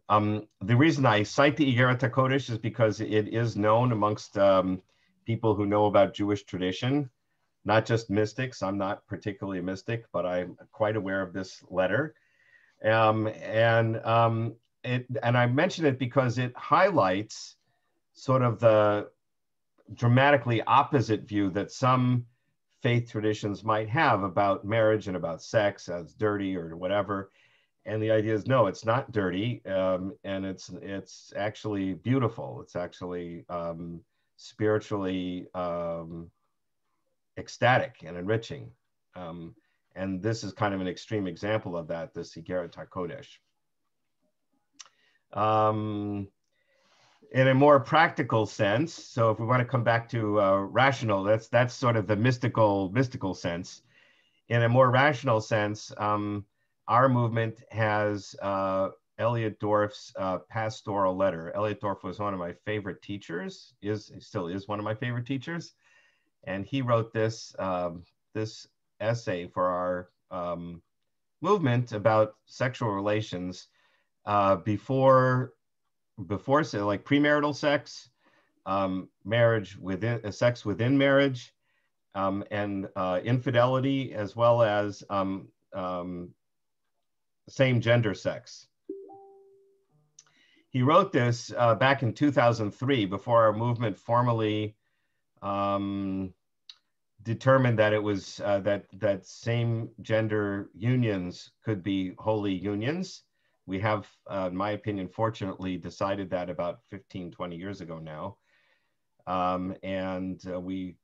Speaker 2: the reason I cite the Igeret HaKodesh is because it is known amongst people who know about Jewish tradition, not just mystics. I'm not particularly a mystic, but I'm quite aware of this letter. And I mention it because it highlights sort of the dramatically opposite view that some faith traditions might have about marriage and about sex as dirty or whatever. And the idea is, no, it's not dirty, and it's actually beautiful. It's actually spiritually ecstatic and enriching. And this is kind of an extreme example of that, this Igeret HaKodesh. In a more practical sense, so if we want to come back to rational, that's sort of the mystical sense. In a more rational sense, our movement has Elliot Dorff's pastoral letter. Elliot Dorff was one of my favorite teachers, still is one of my favorite teachers. And he wrote this essay for our movement about sexual relations before like premarital sex, marriage sex within marriage, and infidelity, as well as same gender sex. He wrote this back in 2003, before our movement formally determined that it was that same gender unions could be holy unions. We have, in my opinion, fortunately decided that about 15, 20 years ago now.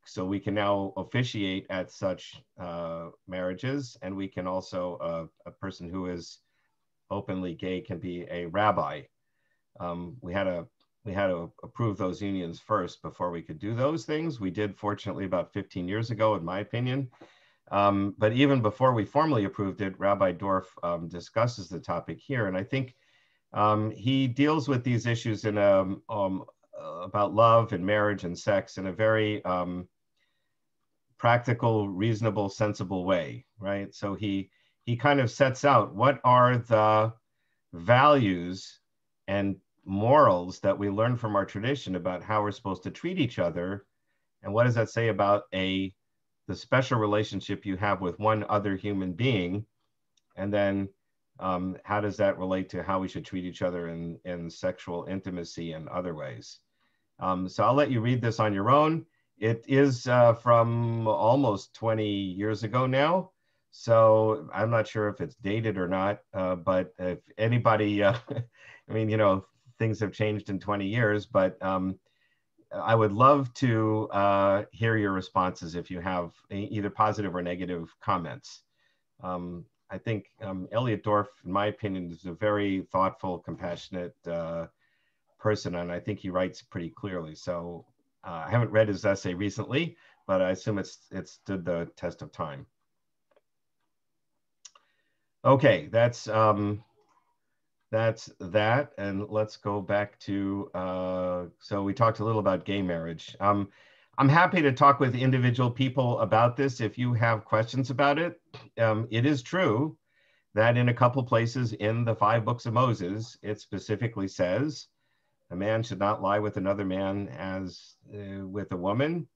Speaker 2: So we can now officiate at such marriages, and we can also, a person who is openly gay can be a rabbi. We had to approve those unions first before we could do those things. We did, fortunately, about 15 years ago, in my opinion. But even before we formally approved it, Rabbi Dorff discusses the topic here. And I think he deals with these issues in about love and marriage and sex in a very practical, reasonable, sensible way, right? So he kind of sets out what are the values and morals that we learn from our tradition about how we're supposed to treat each other, and what does that say about the special relationship you have with one other human being, and then how does that relate to how we should treat each other in sexual intimacy and other ways. So I'll let you read this on your own. It is from almost 20 years ago now, so I'm not sure if it's dated or not, but if anybody, I mean, you know, things have changed in 20 years, but I would love to hear your responses if you have either positive or negative comments. I think Elliot Dorff, in my opinion, is a very thoughtful, compassionate person, and I think he writes pretty clearly. So I haven't read his essay recently, but I assume it stood the test of time. Okay, that's that, and let's go back to, so we talked a little about gay marriage. I'm happy to talk with individual people about this if you have questions about it. It is true that in a couple places in the 5 books of Moses, it specifically says a man should not lie with another man as with a woman,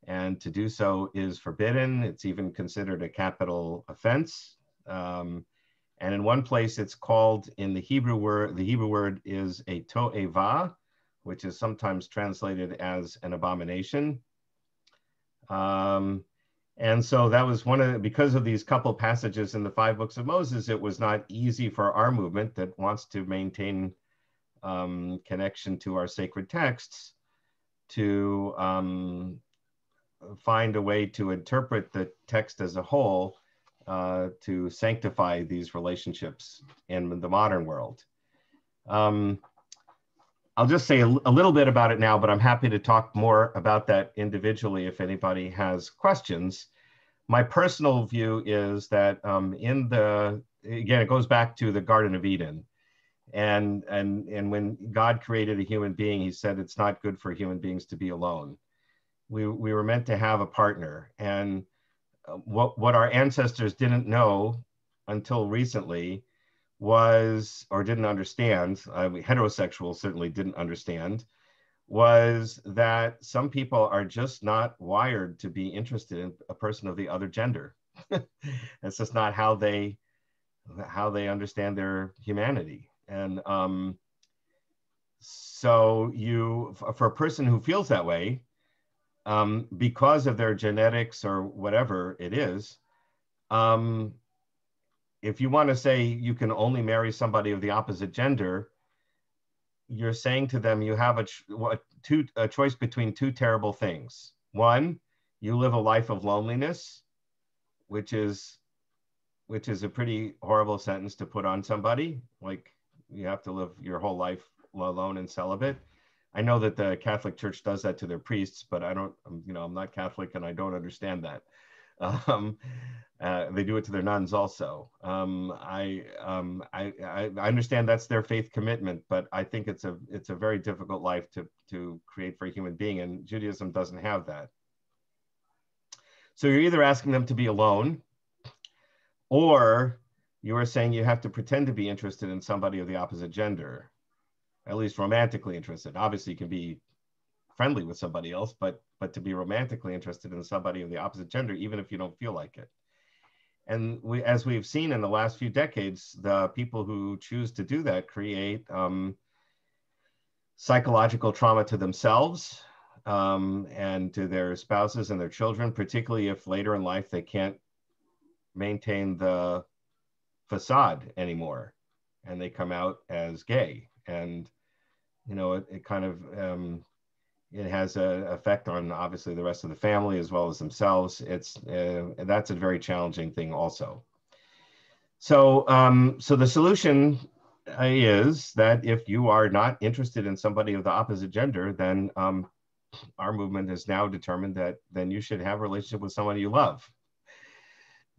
Speaker 2: and to do so is forbidden. It's even considered a capital offense. And in one place it's called, in the Hebrew word is a to'eva, which is sometimes translated as an abomination. And so that was because of these couple passages in the 5 books of Moses, it was not easy for our movement that wants to maintain connection to our sacred texts to find a way to interpret the text as a whole to sanctify these relationships in the modern world. I'll just say a little bit about it now, but I'm happy to talk more about that individually if anybody has questions. My personal view is that again, it goes back to the Garden of Eden. And when God created a human being, he said it's not good for human beings to be alone. We were meant to have a partner. And what our ancestors didn't know until recently was, or didn't understand, heterosexuals certainly didn't understand, was that some people are just not wired to be interested in a person of the other gender. That's just not how they understand their humanity. And so for a person who feels that way, because of their genetics or whatever it is, if you want to say you can only marry somebody of the opposite gender, you're saying to them you have a choice between 2 terrible things. One, you live a life of loneliness, which is a pretty horrible sentence to put on somebody. Like, you have to live your whole life alone and celibate. I know that the Catholic Church does that to their priests, but I'm not Catholic and I don't understand that. They do it to their nuns also. I understand that's their faith commitment, but I think it's a very difficult life to create for a human being, and Judaism doesn't have that. So you're either asking them to be alone, or you are saying you have to pretend to be interested in somebody of the opposite gender, at least romantically interested. Obviously, you can be friendly with somebody else, but to be romantically interested in somebody of the opposite gender, even if you don't feel like it. And as we've seen in the last few decades, the people who choose to do that create psychological trauma to themselves and to their spouses and their children, particularly if later in life they can't maintain the facade anymore and they come out as gay. And, you know, it kind of, it has an effect on obviously the rest of the family as well as themselves. That's a very challenging thing also. So, so the solution is that if you are not interested in somebody of the opposite gender, then our movement has now determined that then you should have a relationship with somebody you love.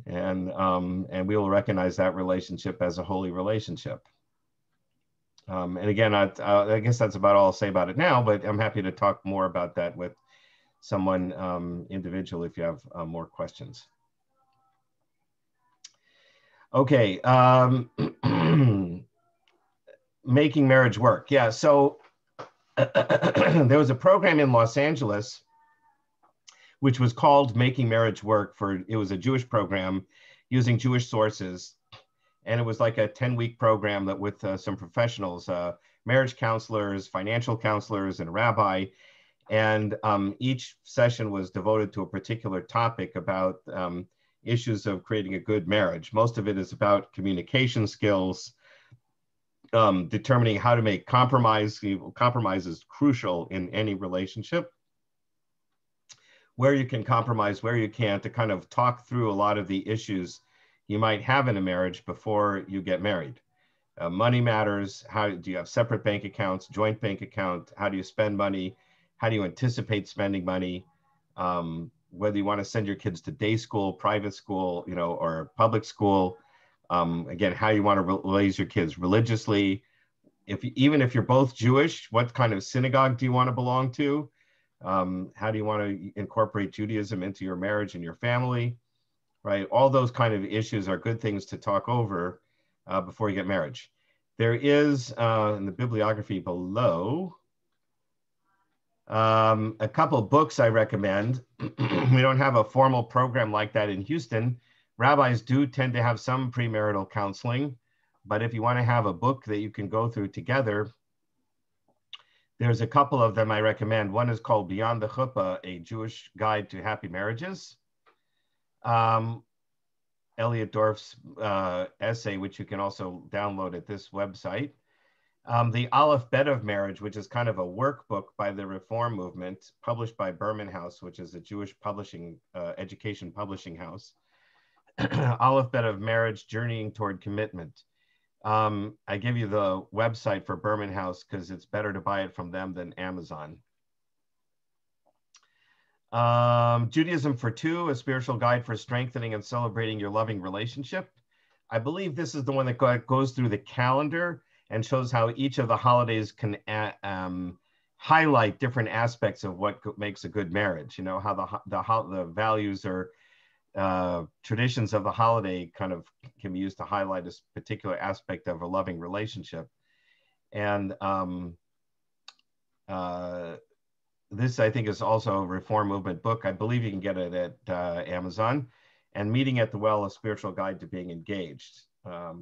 Speaker 2: And we will recognize that relationship as a holy relationship. And again, I guess that's about all I'll say about it now, but I'm happy to talk more about that with someone individually if you have more questions. Okay, making marriage work. Yeah, so there was a program in Los Angeles which was called Making Marriage Work. It was a Jewish program using Jewish sources. And it was like a 10-week program that with some professionals, marriage counselors, financial counselors, and a rabbi. And each session was devoted to a particular topic about issues of creating a good marriage. Most of it is about communication skills, determining how to make compromise. Compromise is crucial in any relationship. Where you can compromise, where you can't, to kind of talk through a lot of the issues you might have in a marriage before you get married. Money matters. How do you have separate bank accounts, joint bank account? How do you spend money? How do you anticipate spending money? Whether you want to send your kids to day school, private school, you know, or public school. Again, how you want to raise your kids religiously. Even if you're both Jewish, what kind of synagogue do you want to belong to? How do you want to incorporate Judaism into your marriage and your family? Right, all those kind of issues are good things to talk over before you get married. There is, in the bibliography below, a couple of books I recommend. We don't have a formal program like that in Houston. Rabbis do tend to have some premarital counseling, but if you want to have a book that you can go through together, there's a couple of them I recommend. One is called Beyond the Chuppah, A Jewish Guide to Happy Marriages. Elliot Dorff's essay, which you can also download at this website. The Aleph Bet of Marriage, which is kind of a workbook by the Reform Movement, published by Berman House, which is a Jewish publishing, education publishing house. Aleph Bet of Marriage, Journeying Toward Commitment. I give you the website for Berman House because it's better to buy it from them than Amazon. Judaism for Two, a spiritual guide for strengthening and celebrating your loving relationship. I believe this is the one that goes through the calendar and shows how each of the holidays can highlight different aspects of what makes a good marriage. You know, how the values or traditions of the holiday kind of can be used to highlight a particular aspect of a loving relationship. And this, I think, is also a Reform Movement book. I believe you can get it at Amazon. And Meeting at the Well, a spiritual guide to being engaged, a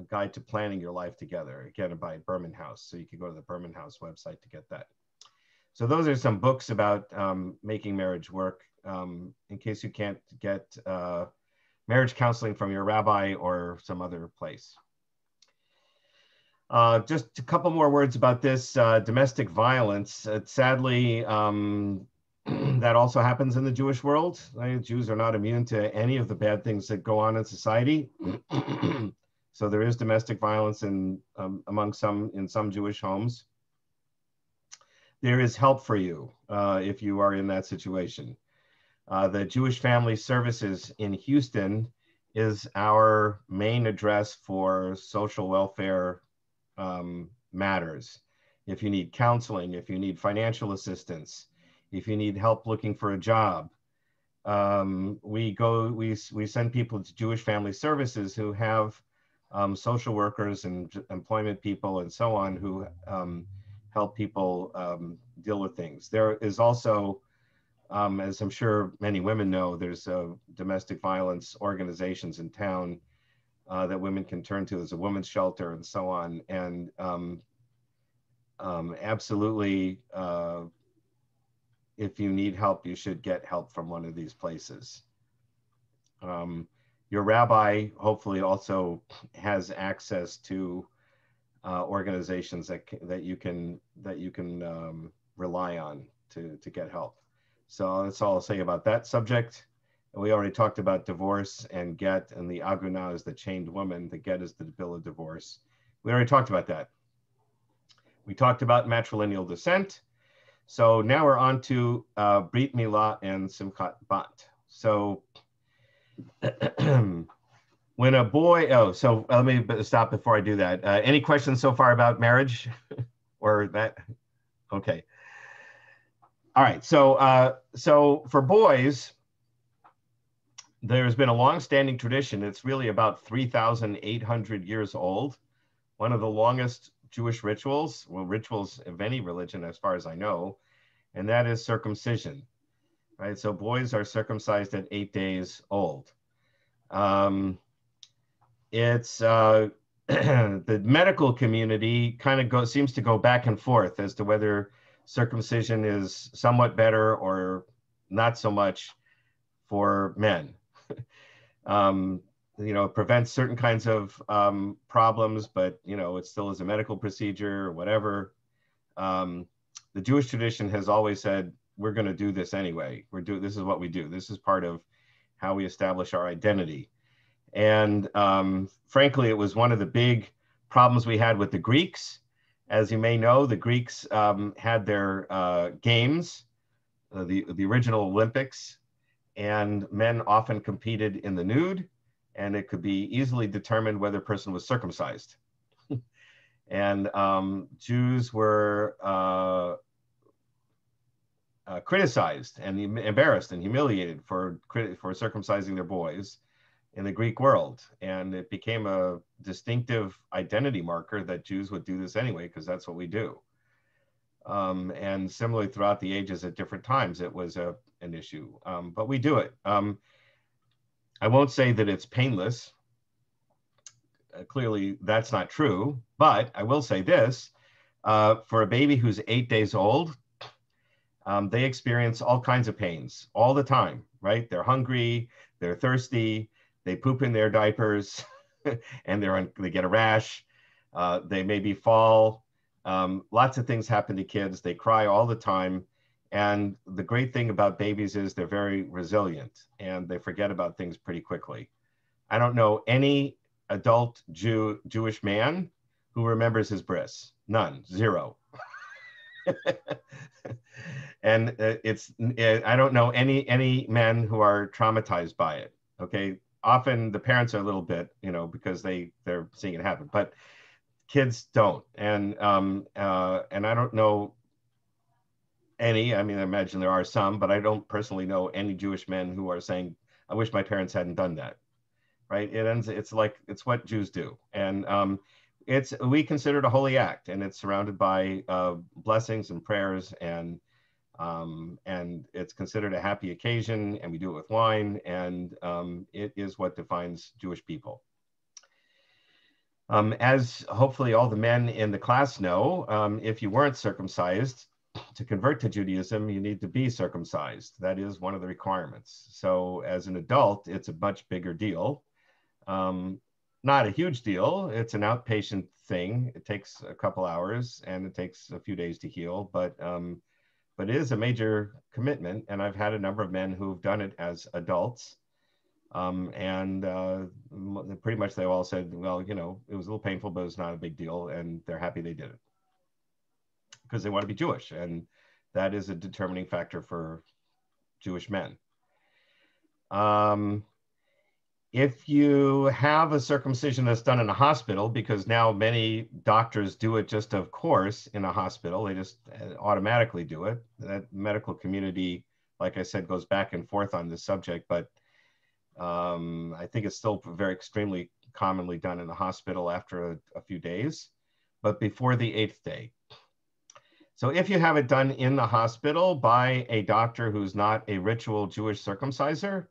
Speaker 2: guide to planning your life together, again, by Berman House. So you can go to the Berman House website to get that. So those are some books about making marriage work, in case you can't get marriage counseling from your rabbi or some other place. Just a couple more words about this domestic violence. Sadly, that also happens in the Jewish world. Jews are not immune to any of the bad things that go on in society. So there is domestic violence in some Jewish homes. There is help for you if you are in that situation. The Jewish Family Services in Houston is our main address for social welfare matters. If you need counseling, if you need financial assistance, if you need help looking for a job, we send people to Jewish Family Services who have social workers and employment people and so on who help people deal with things. There is also, as I'm sure many women know, there's domestic violence organizations in town that women can turn to. There's a women's shelter and so on. And absolutely, if you need help, you should get help from one of these places. Your rabbi hopefully also has access to organizations that you can rely on to get help. So that's all I'll say about that subject. And we already talked about divorce and get, and the aguna is the chained woman. The get is the bill of divorce. We already talked about that. We talked about matrilineal descent. So now we're on to Brit Milah and Simchat Bat. So when a boy, so let me stop before I do that. Any questions so far about marriage or that? Okay. All right, so for boys, there's been a long-standing tradition. It's really about 3,800 years old. One of the longest Jewish rituals, well, rituals of any religion as far as I know, and that is circumcision, right? So boys are circumcised at 8 days old. It's the medical community kind of seems to go back and forth as to whether circumcision is somewhat better or not so much for men. You know, it prevents certain kinds of problems, but you know, it still is a medical procedure or whatever. The Jewish tradition has always said, we're going to do this anyway. This is what we do. This is part of how we establish our identity. And frankly, it was one of the big problems we had with the Greeks. As you may know, the Greeks had their games, the original Olympics, and men often competed in the nude, and it could be easily determined whether a person was circumcised. And Jews were criticized and embarrassed and humiliated for circumcising their boys in the Greek world. And it became a distinctive identity marker that Jews would do this anyway, because that's what we do. And similarly, throughout the ages at different times, it was an issue, but we do it. I won't say that it's painless. Clearly, that's not true, but I will say this, for a baby who's 8 days old, they experience all kinds of pains all the time, right? They're hungry, they're thirsty, they poop in their diapers, and they get a rash, they maybe fall. Lots of things happen to kids. They cry all the time. And the great thing about babies is they're very resilient and they forget about things pretty quickly. I don't know any adult Jewish man who remembers his bris. None, zero. And I don't know any men who are traumatized by it. Okay, often the parents are a little bit, you know, because they're seeing it happen, but kids don't. And I don't know any, I mean, I imagine there are some, but I don't personally know any Jewish men who are saying, I wish my parents hadn't done that, right? It's what Jews do. And we consider it a holy act, and it's surrounded by blessings and prayers, and it's considered a happy occasion, and we do it with wine, and it is what defines Jewish people. As hopefully all the men in the class know, if you weren't circumcised, to convert to Judaism, you need to be circumcised. That is one of the requirements. So as an adult, it's a much bigger deal. Not a huge deal. It's an outpatient thing. It takes a couple hours and it takes a few days to heal, but it is a major commitment. And I've had a number of men who've done it as adults. Pretty much they all said, well, you know, it was a little painful, but it's not a big deal. And they're happy they did it because they want to be Jewish. And that is a determining factor for Jewish men. If you have a circumcision that's done in a hospital, because now many doctors do it just of course in a hospital, they just automatically do it. That medical community, like I said, goes back and forth on this subject, but I think it's still very extremely commonly done in the hospital after a few days, but before the 8th day. So if you have it done in the hospital by a doctor who's not a ritual Jewish circumciser,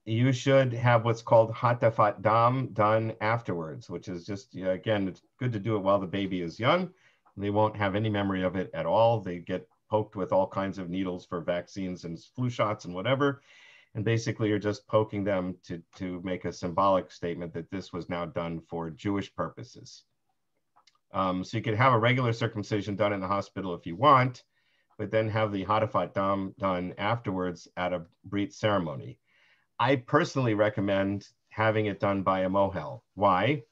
Speaker 2: you should have what's called hatafat dam done afterwards, which is just, again, it's good to do it while the baby is young. They won't have any memory of it at all. They get poked with all kinds of needles for vaccines and flu shots and whatever. And basically you're just poking them to make a symbolic statement that this was now done for Jewish purposes. So you could have a regular circumcision done in the hospital if you want, but then have the hatafat dam done afterwards at a brit ceremony. I personally recommend having it done by a mohel. Why?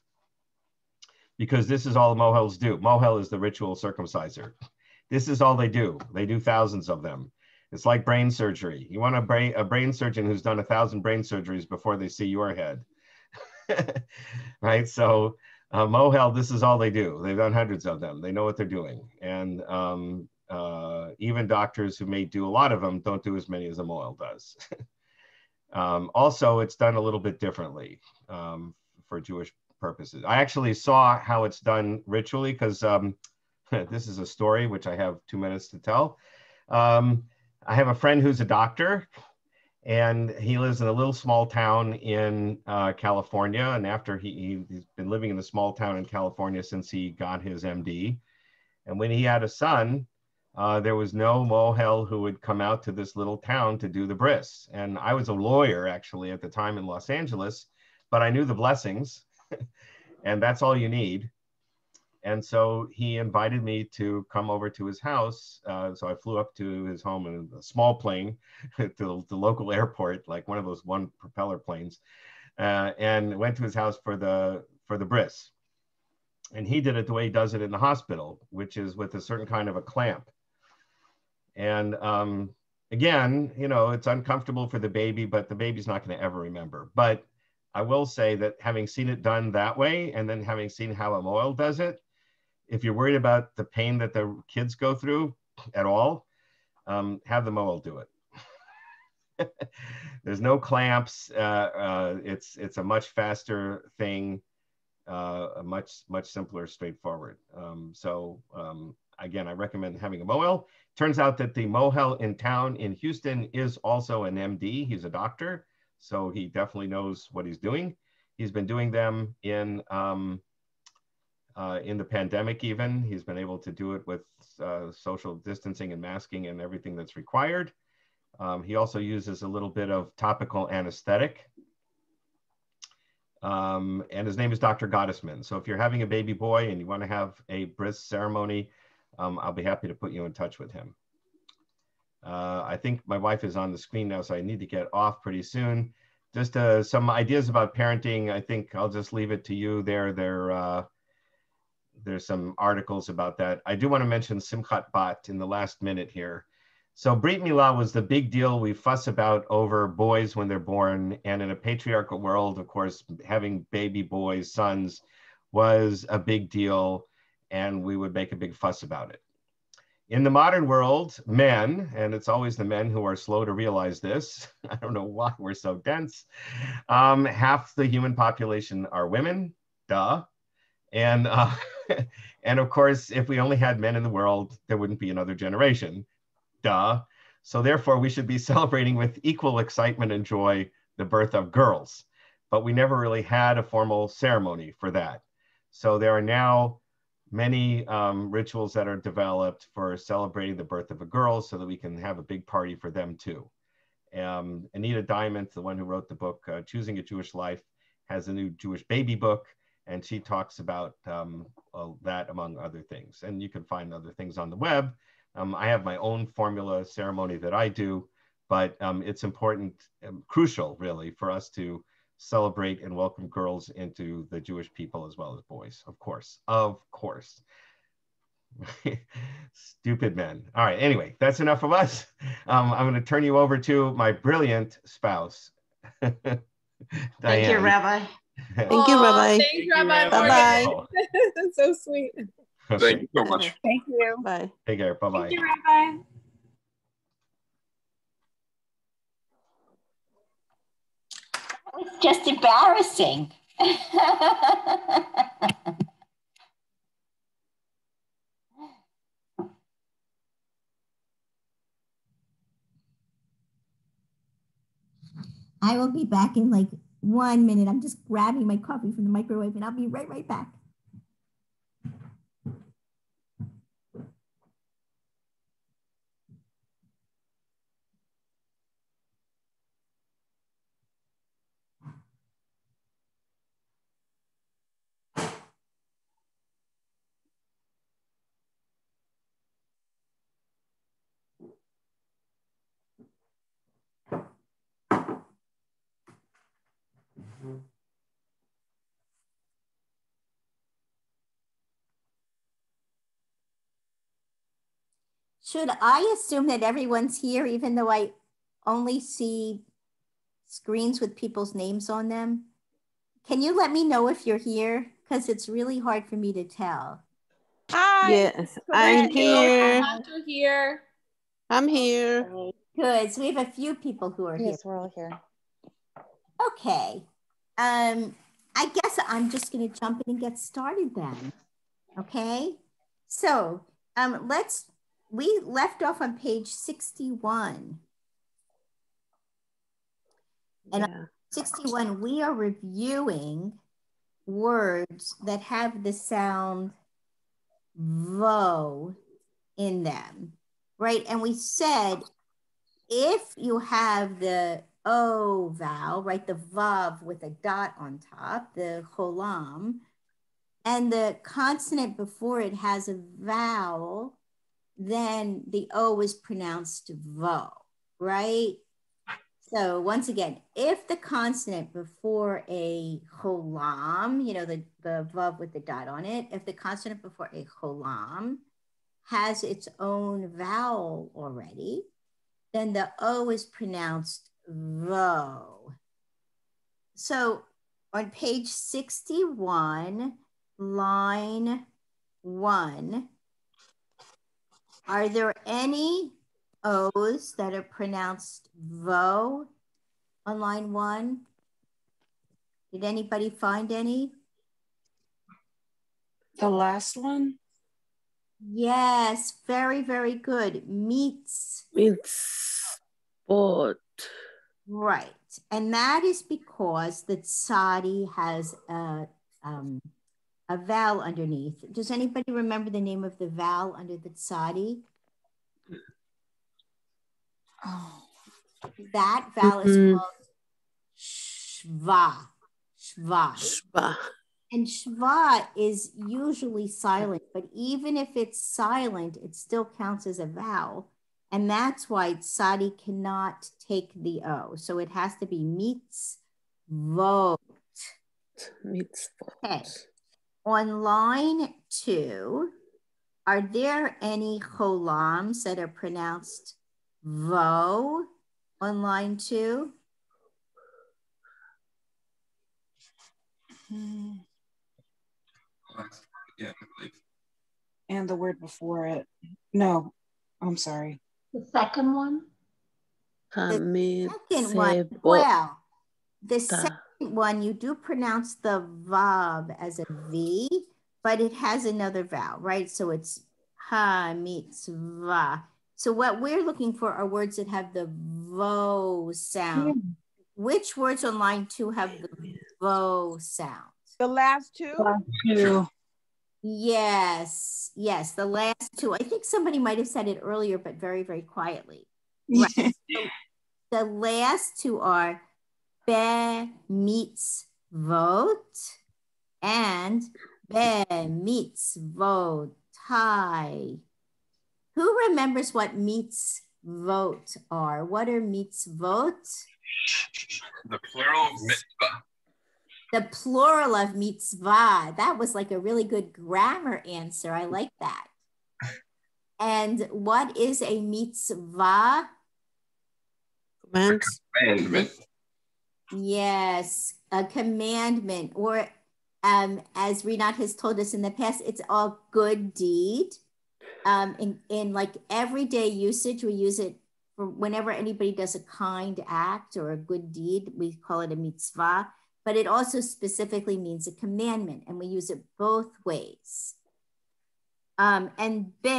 Speaker 2: Because this is all mohels do. Mohel is the ritual circumciser. This is all they do. They do thousands of them. It's like brain surgery. You want a brain surgeon who's done 1,000 brain surgeries before they see your head, right? So mohel, this is all they do. They've done hundreds of them. They know what they're doing. And even doctors who may do a lot of them don't do as many as a mohel does. Also, it's done a little bit differently for Jewish purposes. I actually saw how it's done ritually because this is a story which I have 2 minutes to tell. I have a friend who's a doctor, and he lives in a little small town in California. And after he's been living in the small town in California since he got his MD. And when he had a son, there was no mohel who would come out to this little town to do the bris. And I was a lawyer actually at the time in Los Angeles, but I knew the blessings and that's all you need. And so he invited me to come over to his house. So I flew up to his home in a small plane to the local airport, like one of those one propeller planes, and went to his house for the bris. And he did it the way he does it in the hospital, which is with a certain kind of a clamp. And again, you know, it's uncomfortable for the baby, but the baby's not going to ever remember. But I will say that having seen it done that way, and then having seen how a mohel does it, if you're worried about the pain that the kids go through at all, have the mohel do it. There's no clamps. It's a much faster thing, much simpler, straightforward. Again, I recommend having a mohel. Turns out that the mohel in town in Houston is also an MD. He's a doctor, so he definitely knows what he's doing. He's been doing them in the pandemic even. He's been able to do it with social distancing and masking and everything that's required. He also uses a little bit of topical anesthetic. And his name is Dr. Gottesman. So if you're having a baby boy and you want to have a bris ceremony, I'll be happy to put you in touch with him. I think my wife is on the screen now, so I need to get off pretty soon. Just some ideas about parenting. I think I'll just leave it to you there. There's some articles about that. I do want to mention Simchat Bat in the last minute here. So Brit Milah was the big deal we fuss about over boys when they're born. And in a patriarchal world, of course, having baby boys, sons, was a big deal. And we would make a big fuss about it. In the modern world, men, and it's always the men who are slow to realize this, I don't know why we're so dense, half the human population are women, duh. And of course, if we only had men in the world, there wouldn't be another generation, duh. So therefore, we should be celebrating with equal excitement and joy the birth of girls. But we never really had a formal ceremony for that. So there are now many rituals that are developed for celebrating the birth of a girl so that we can have a big party for them too. Anita Diamond, the one who wrote the book, Choosing a Jewish Life, has a new Jewish baby book, and she talks about that among other things. And you can find other things on the web. I have my own formula ceremony that I do, but it's important, crucial really, for us to celebrate and welcome girls into the Jewish people as well as boys, of course. Stupid men. All right, anyway, that's enough of us. I'm going to turn you over to my brilliant spouse.
Speaker 4: Thank you, Rabbi.
Speaker 5: Thank you, Rabbi.
Speaker 6: Thanks, Rabbi.
Speaker 5: Bye-bye.
Speaker 6: That's so sweet.
Speaker 7: Thank you so much.
Speaker 6: Thank you.
Speaker 5: Bye.
Speaker 2: Take care. Bye-bye.
Speaker 6: Thank you, Rabbi.
Speaker 8: It's just embarrassing.
Speaker 9: I will be back in like 1 minute. I'm just grabbing my coffee from the microwave and I'll be right back. Should I assume that everyone's here, even though I only see screens with people's names on them? Can you let me know if you're here? Because it's really hard for me to tell.
Speaker 6: Hi.
Speaker 5: Yes, I'm here.
Speaker 6: You're here.
Speaker 5: I'm here.
Speaker 9: Good. So we have a few people who are here.
Speaker 10: Yes, we're all here.
Speaker 9: Okay. I guess I'm just going to jump in and get started then. Okay. So we left off on page 61. And on 61, we are reviewing words that have the sound vo in them, right? And we said, if you have the O vowel, right, the vav with a dot on top, the cholam, and the consonant before it has a vowel, then the O is pronounced vo, right? So once again, if the consonant before a cholam, you know, the vav with the dot on it, if the consonant before a cholam has its own vowel already, then the O is pronounced vo. So on page 61, line 1, are there any O's that are pronounced vo on line 1? Did anybody find any?
Speaker 10: The last one?
Speaker 9: Yes, very, very good. Meets.
Speaker 5: Sport.
Speaker 9: Right. And that is because the tsadi has a vowel underneath. Does anybody remember the name of the vowel under the tsadi?
Speaker 10: Oh.
Speaker 9: That vowel is called shva. Shva.
Speaker 5: Shva.
Speaker 9: And shva is usually silent, but even if it's silent, it still counts as a vowel. And that's why tsadi cannot take the O. So it has to be mitzvot. Okay. On line 2, are there any cholams that are pronounced vo on line 2?
Speaker 7: Yeah.
Speaker 10: And the word before it. No, I'm sorry.
Speaker 4: The second one?
Speaker 9: The second one, well, the second one, you do pronounce the vav as a V, but it has another vowel, right? So it's ha mitzvah. So what we're looking for are words that have the vo sound. Which words on line 2 have the vo sound?
Speaker 6: The last two?
Speaker 9: Yes, yes, the last 2. I think somebody might have said it earlier, but very, very quietly. Right. So the last 2 are be mitzvot and be mitzvotai. Who remembers what mitzvot are? What are mitzvot?
Speaker 7: The plural of mitzvah.
Speaker 9: The plural of mitzvah. That was like a really good grammar answer. I like that. And what is a mitzvah?
Speaker 7: Commandment.
Speaker 9: Yes, a commandment, or as Rinat has told us in the past, it's a good deed. In like everyday usage, we use it for whenever anybody does a kind act or a good deed, we call it a mitzvah, but it also specifically means a commandment, and we use it both ways. And be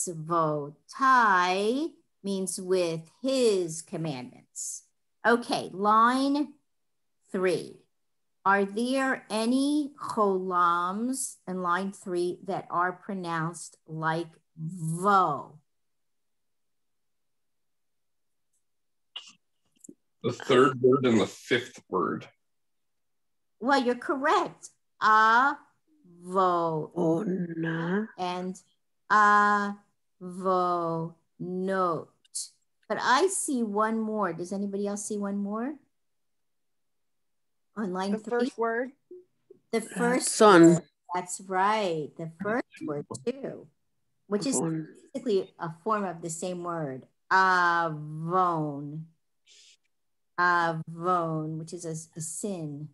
Speaker 9: mitzvotai means with his commandments. Okay, line 3. Are there any cholams in line 3 that are pronounced like vo?
Speaker 7: The third word and the fifth word.
Speaker 9: Well, you're correct. Avonah and avonot. But I see one more. Does anybody else see one more? On line 3?
Speaker 6: The first word?
Speaker 9: The first
Speaker 5: son.
Speaker 9: word. That's right. The first word too, which is basically a form of the same word. Avon. Avon, which is a sin.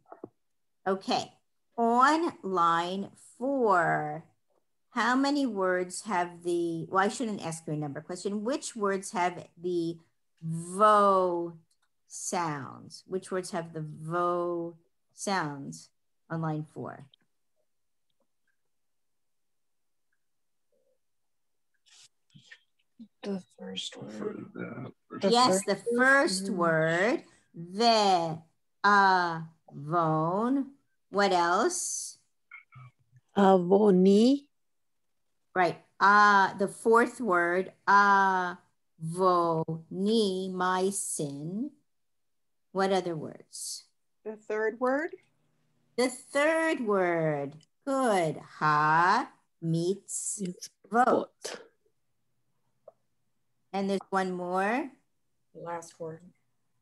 Speaker 9: Okay. On line 4, how many words have the, well, I shouldn't ask you a number question. Which words have the vo sounds? Which words have the vo sounds on line 4?
Speaker 10: The first word.
Speaker 9: Yes, the first word. Ve, avon. What else?
Speaker 5: Avoni.
Speaker 9: Right. The fourth word. Avoni, my sin. What other words?
Speaker 6: The third word?
Speaker 9: The third word. Good. Ha meets vote. And there's one more.
Speaker 6: The last word.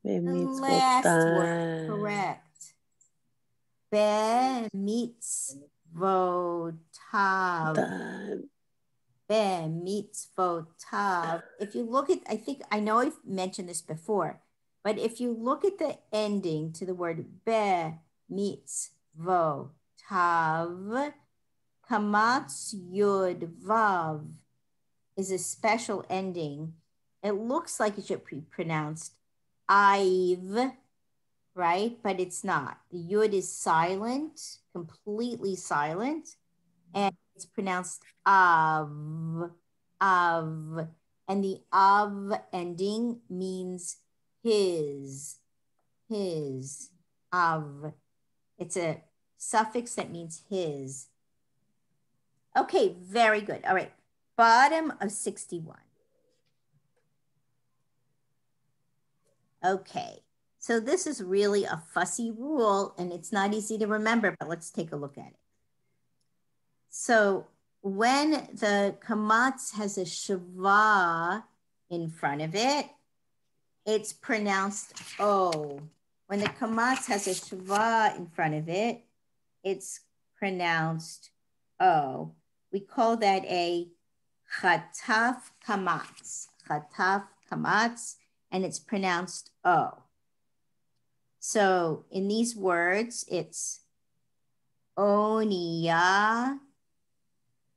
Speaker 9: The last word. Correct. Be meets votav. Be meets votav. If you look at, I know I've mentioned this before, but if you look at the ending to the word be meets votav, kamatz yud vav is a special ending. It looks like it should be pronounced Ive, right? But it's not. The yud is silent, completely silent, and it's pronounced av, av. And the av ending means his, av. It's a suffix that means his. Okay, very good. All right, bottom of 61. Okay, so this is really a fussy rule and it's not easy to remember, but let's take a look at it. So when the kamatz has a shava in front of it, it's pronounced O. When the kamatz has a shava in front of it, it's pronounced O. We call that a chataf kamatz, and it's pronounced O. So in these words, it's Oniya,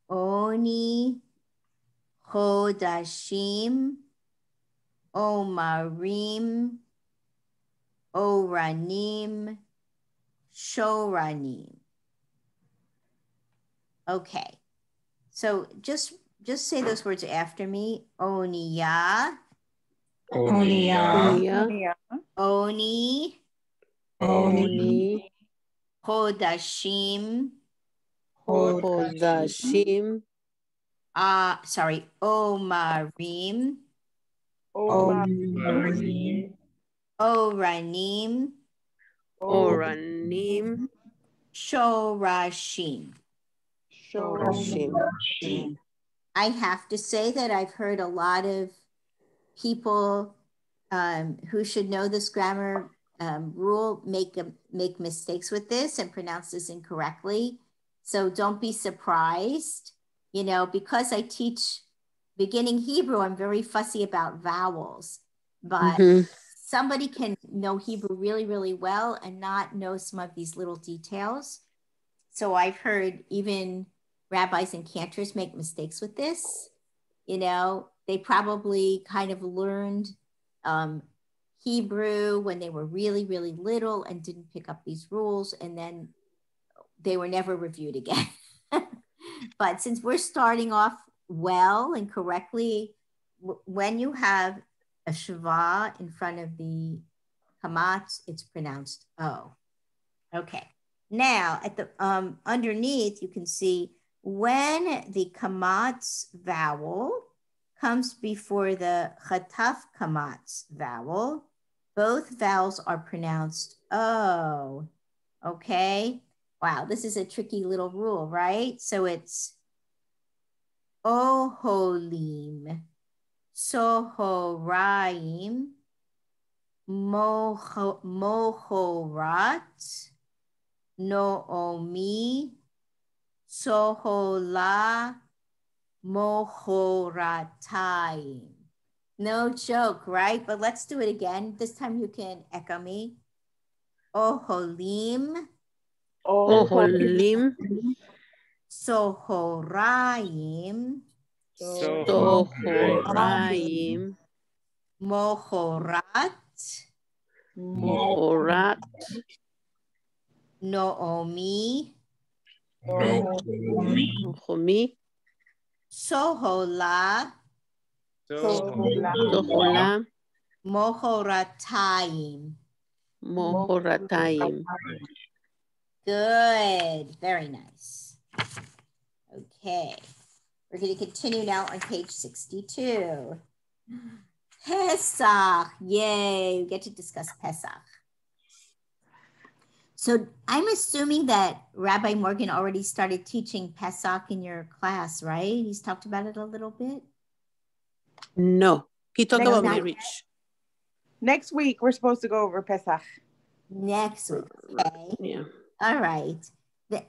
Speaker 9: Oni, Chodashim, Omarim, Oranim, Shoranim. Okay, so just say those words after me. Oniya,
Speaker 7: Oniya,
Speaker 9: Oni, Chodashim,
Speaker 5: Chodashim,
Speaker 9: Omarim, Oranim, Shorashim. I have to say that I've heard a lot of people who should know this grammar rule make mistakes with this and pronounce this incorrectly. So don't be surprised. You know, because I teach beginning Hebrew, I'm very fussy about vowels, but somebody can know Hebrew really, really well and not know some of these little details. So I've heard even rabbis and cantors make mistakes with this. You know, they probably kind of learned Hebrew when they were really, really little and didn't pick up these rules, and then they were never reviewed again. But since we're starting off well and correctly, when you have a shava in front of the kamatz, it's pronounced O. Okay. Now, at the underneath, you can see when the kamatz vowel comes before the chataf kamatz vowel, both vowels are pronounced O. Okay. Wow, this is a tricky little rule, right? So it's Oholim, Sohoraim, Mohorat, Noomi, Sohola, Mohoratayim. No joke, right? But let's do it again. This time you can echo me. Oholim,
Speaker 5: Oholim,
Speaker 9: Sohoraim,
Speaker 5: Sohoraim,
Speaker 9: Mohorat,
Speaker 5: Mohorat,
Speaker 9: Noomi,
Speaker 5: Nohomi,
Speaker 9: Sohola,
Speaker 5: Sohola,
Speaker 9: Mohoratayim.
Speaker 5: Mohoratayim.
Speaker 9: Good, very nice. Okay, we're going to continue now on page 62. Pesach, yay, we get to discuss Pesach. So I'm assuming that Rabbi Morgan already started teaching Pesach in your class, right? He's talked about it a little bit.
Speaker 5: No, he talked about
Speaker 9: not
Speaker 5: marriage.
Speaker 6: Next week, we're supposed to go over Pesach.
Speaker 9: Next week, okay.
Speaker 5: Yeah.
Speaker 9: All right.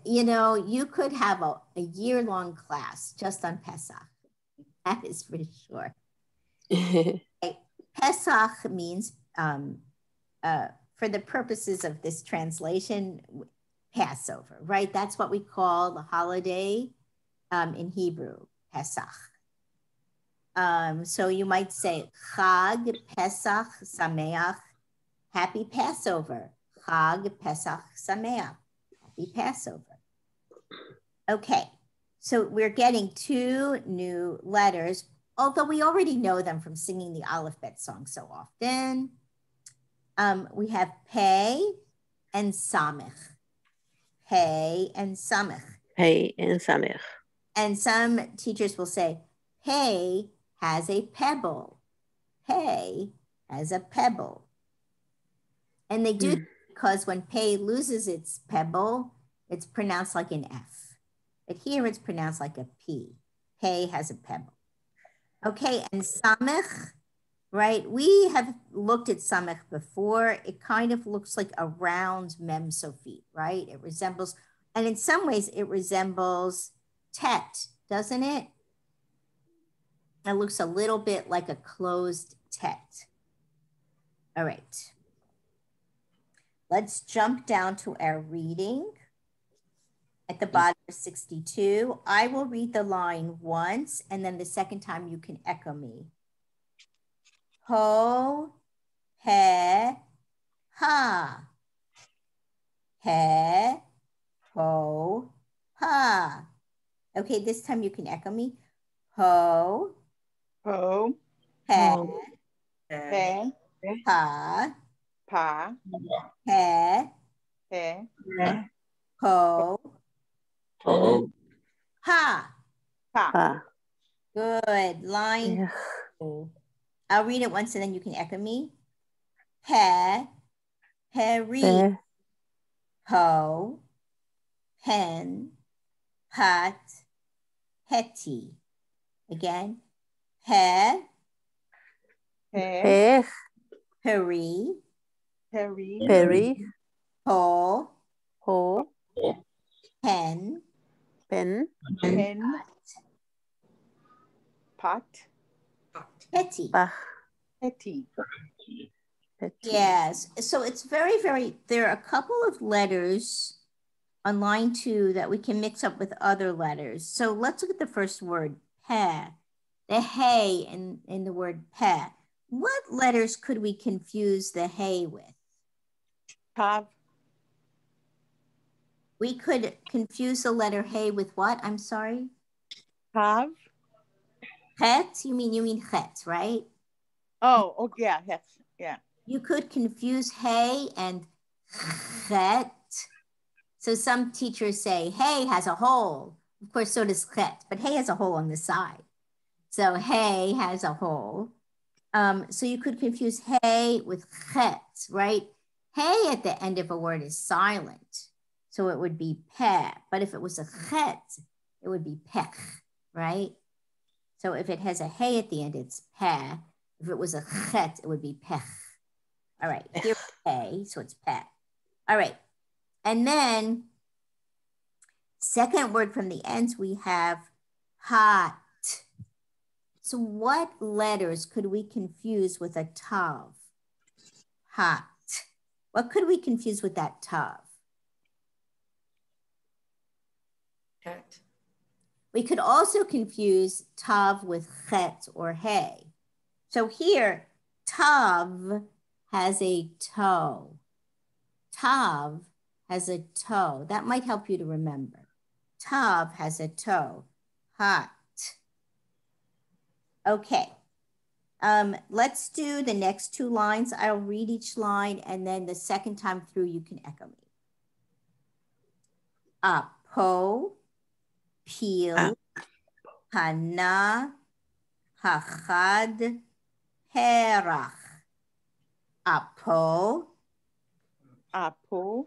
Speaker 9: You know, you could have a year-long class just on Pesach. That is for sure. Pesach means, for the purposes of this translation, Passover, right? That's what we call the holiday in Hebrew, Pesach. So you might say, Chag Pesach Sameach, Happy Passover. Chag Pesach Sameach, Happy Passover. Okay, so we're getting two new letters, although we already know them from singing the Aleph Bet song so often. We have Pei and Samech. Pei and Samech.
Speaker 5: Pei and Samech.
Speaker 9: And some teachers will say, Pei has a pebble. Pei has a pebble. And they do because when Pei loses its pebble, it's pronounced like an F. But here it's pronounced like a P. Pei has a pebble. Okay, and Samech, right? We have looked at Samech before. It kind of looks like a round Mem Sofit, right? It resembles, and in some ways it resembles Tet, doesn't it? It looks a little bit like a closed Tet. All right. Let's jump down to our reading. At the bottom of 62, I will read the line once, and then the second time you can echo me. Ho, he, ha. He, ho, ha. Okay, this time you can echo me. Ho,
Speaker 6: Ho,
Speaker 9: he,
Speaker 6: he,
Speaker 9: ha,
Speaker 6: pa,
Speaker 9: he, ho,
Speaker 7: Oh,
Speaker 9: ha.
Speaker 5: Pa.
Speaker 9: Good. Line. I'll read it once and then you can echo me. Pe, peri, ho, pen, pat, peti. Again. Pe,
Speaker 5: Pech,
Speaker 9: peri,
Speaker 5: peri,
Speaker 9: ho,
Speaker 5: ho,
Speaker 9: pen,
Speaker 5: pen,
Speaker 6: pot,
Speaker 9: peti.
Speaker 5: pach,
Speaker 6: petty.
Speaker 5: peti.
Speaker 9: Yes. So it's very, there are a couple of letters on line 2 that we can mix up with other letters. So let's look at the first word, pe. The hey in the word pe. What letters could we confuse the hey with?
Speaker 6: Tav,
Speaker 9: We could confuse the letter hey with what? I'm sorry.
Speaker 6: tav.
Speaker 9: Chet? You mean chet, right?
Speaker 6: Oh, yeah, yes, yeah.
Speaker 9: You could confuse hey and chet. So some teachers say hey has a hole. Of course, so does chet, but hey has a hole on the side. So hey has a hole. So you could confuse hey with chet, right? Hey at the end of a word is silent. So it would be peh. But if it was a chet, it would be pech, right? So if it has a hey at the end, it's peh. If it was a chet, it would be pech. All right, here's hey, so it's peh. All right, and then second word from the ends, we have hot. So what letters could we confuse with a tav? Hot. What could we confuse with that tav?
Speaker 3: Het.
Speaker 9: We could also confuse tav with chet or hey. So here, tav has a toe. Tav has a toe. That might help you to remember. Tav has a toe. Hot. Okay. Let's do the next two lines. I'll read each line, and then the second time through, you can echo me. Apo, peel, hana, hachad, herach. Apo,
Speaker 6: Apo,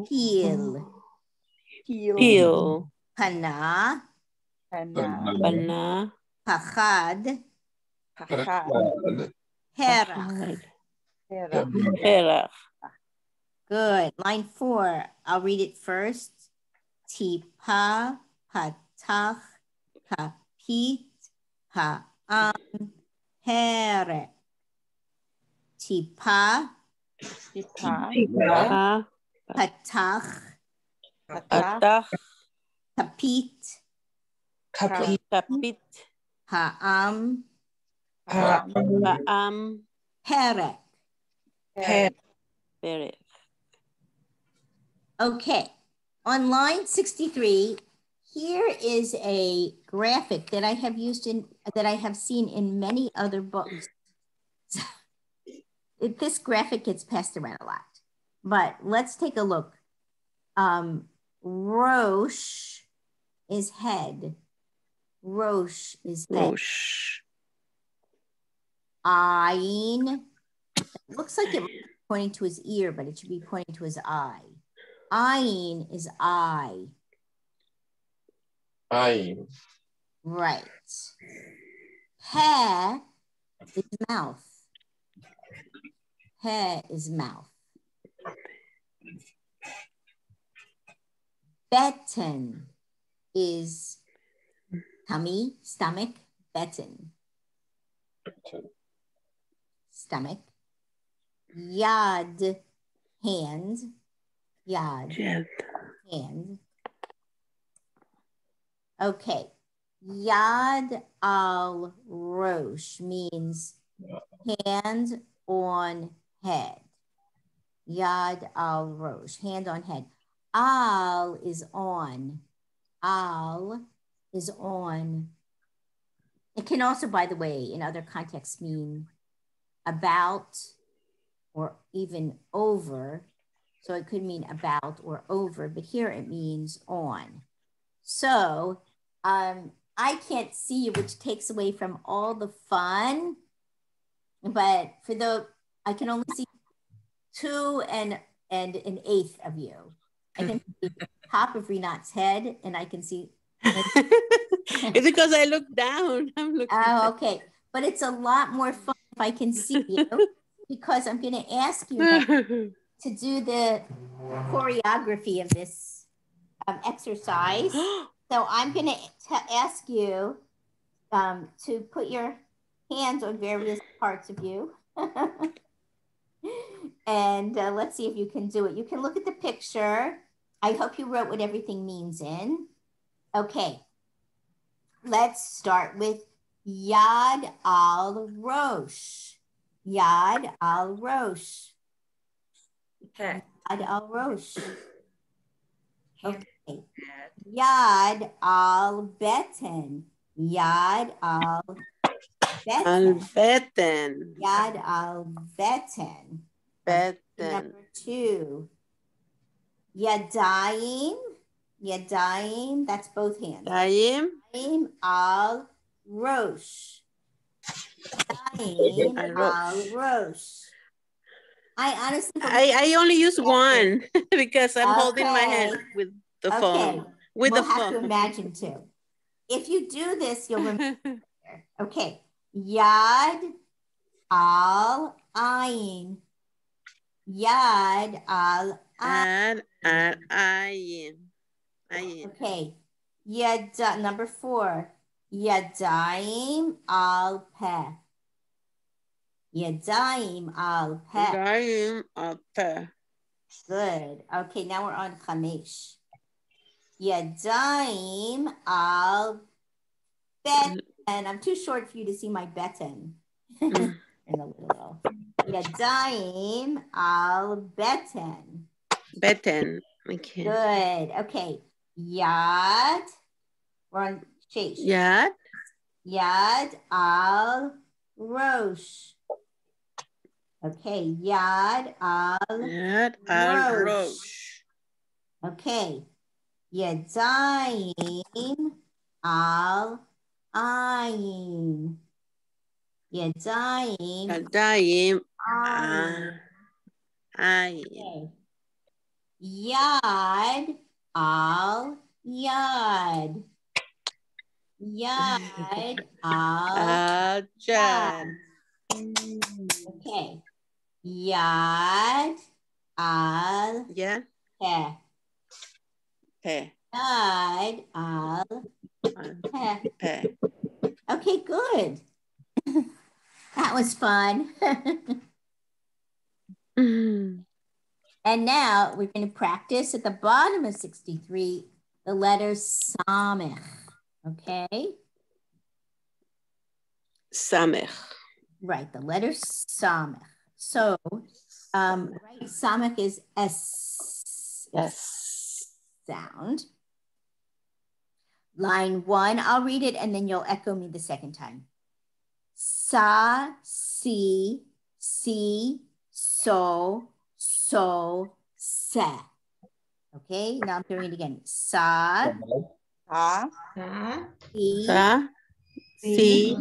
Speaker 9: peel,
Speaker 5: Peel,
Speaker 9: hana,
Speaker 6: Hana,
Speaker 5: Bana,
Speaker 9: hachad,
Speaker 6: Hachad,
Speaker 9: herach.
Speaker 5: Perach,
Speaker 9: Good. Line 4. I'll read it first. Tipa, patach, kapit, ha'am, here. Tipa,
Speaker 6: Tipa,
Speaker 9: patach,
Speaker 5: Atach,
Speaker 9: kapit,
Speaker 5: Kapit,
Speaker 9: ha'am,
Speaker 5: Baam,
Speaker 9: here.
Speaker 5: Perech.
Speaker 9: Okay. On line 63, here is a graphic that I have seen in many other books. This graphic gets passed around a lot, but let's take a look. Rosh is head. Rosh is head.
Speaker 5: Rosh,
Speaker 9: Ayin, looks like it might be pointing to his ear, but it should be pointing to his eye. Ayin is eye.
Speaker 7: Ayin.
Speaker 9: Right. He is mouth. He is mouth. Beten is tummy, stomach, beten. Stomach. Yad, hand. Yad,
Speaker 5: Jed,
Speaker 9: hand. Okay. Yad al rosh means hand on head. Yad al rosh, hand on head. Al is on. Al is on. It can also, by the way, in other contexts mean about or even over. So it could mean about or over, but here it means on. So I can't see you, which takes away from all the fun. But for I can only see 2 and an eighth of you. I can see the top of Renat's head, and I can see.
Speaker 5: It's because I look down. I'm looking.
Speaker 9: Oh, okay. But it's a lot more fun if I can see you, because I'm going to ask you now to do the choreography of this exercise. So I'm going to ask you to put your hands on various parts of you. And let's see if you can do it. You can look at the picture. I hope you wrote what everything means in. Okay. Let's start with Yad al Rosh. Yad al Rosh.
Speaker 3: Het.
Speaker 9: Yad al Rosh. Okay. Yad al Beten. Yad al Al-Beten.
Speaker 5: Al-Beten.
Speaker 9: Yad al-Beten.
Speaker 5: Beten.
Speaker 9: Number 2. Yadayim. Yadayim, that's both hands.
Speaker 5: Dayim.
Speaker 9: Yadayim al-Rosh. Yadayim al-Rosh. I honestly
Speaker 5: I only use one because I'm holding my hand with the phone. With
Speaker 9: we'll
Speaker 5: the
Speaker 9: have
Speaker 5: phone.
Speaker 9: to imagine too. If you do this, you'll remember. Okay. Yad al-Ayin. Yad al-Ayin.
Speaker 5: Ayin.
Speaker 9: Okay. Number 4. Yadayim al-Peh. Yadayim al-Peh.
Speaker 5: Yadayim al-Peh.
Speaker 9: Good. Okay, now we're on Chamesh. Yadayim al-Beten. I'm too short for you to see my beten. In the little. Yadayim al-Beten.
Speaker 5: Beten. Okay.
Speaker 9: Good. Okay. Yad. We're on Sheish.
Speaker 5: Yad.
Speaker 9: Yad al-Rosh. Okay. Yad al-Rosh. Okay. Yadayim al-Ayin. Yadayim
Speaker 5: Ayin.
Speaker 9: Okay. Yad al-Yad. Yad al-Yad. Okay. Yad al-Peh.
Speaker 5: Peh.
Speaker 9: Yad al-Peh. Okay, good. That was fun. And now we're going to practice at the bottom of 63, the letter Samech. Okay?
Speaker 5: Samech.
Speaker 9: Right, the letter Samech. So, right, Samech is S.
Speaker 5: Yes.
Speaker 9: Sound. Line 1, I'll read it and then you'll echo me the second time. Sa, si, so, se. Okay, now I'm doing it again. Sa, si,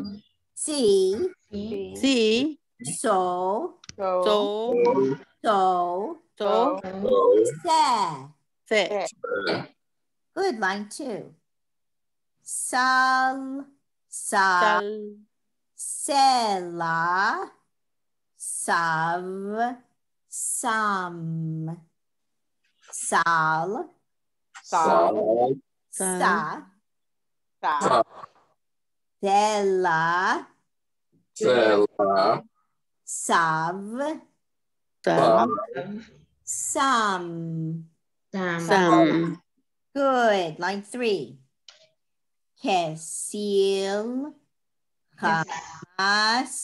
Speaker 9: so, se. Good, line 2. Sal, sela, sav, sam. Sal, sa, dela, sav, sam. Good. Line 3. Kesil, Hamas,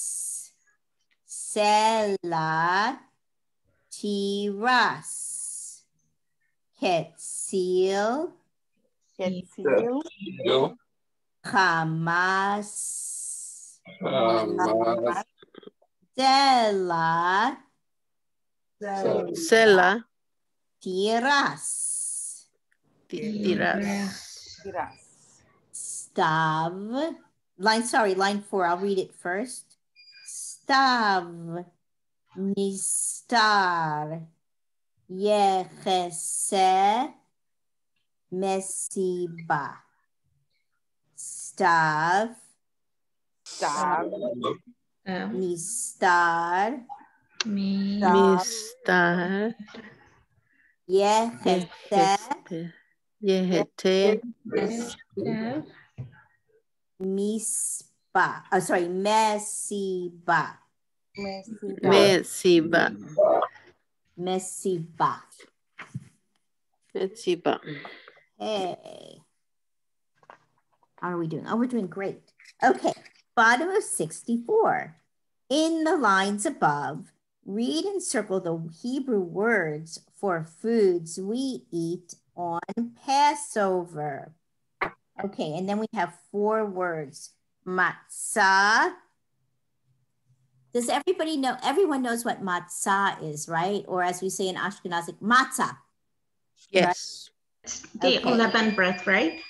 Speaker 9: Sela, Tiras. Ketsil, Hamas, Sela, Tiras. Stav. Line 4. I'll read it first. Stav. Nistar. Yechese. Mesiba. Stav. Nistar. Yehete. Misba. Oh, sorry, Mesiba. Mesiba. Hey. How are we doing? Oh, we're doing great. Okay, bottom of 64. In the lines above, read and circle the Hebrew words for foods we eat on Passover. Okay, and then we have 4 words. Matzah, Does everybody know, everyone knows what matzah is, right? Or as we say in Ashkenazic, matzah.
Speaker 5: Yes.
Speaker 4: Right? The
Speaker 9: Okay.
Speaker 4: leavened bread, right?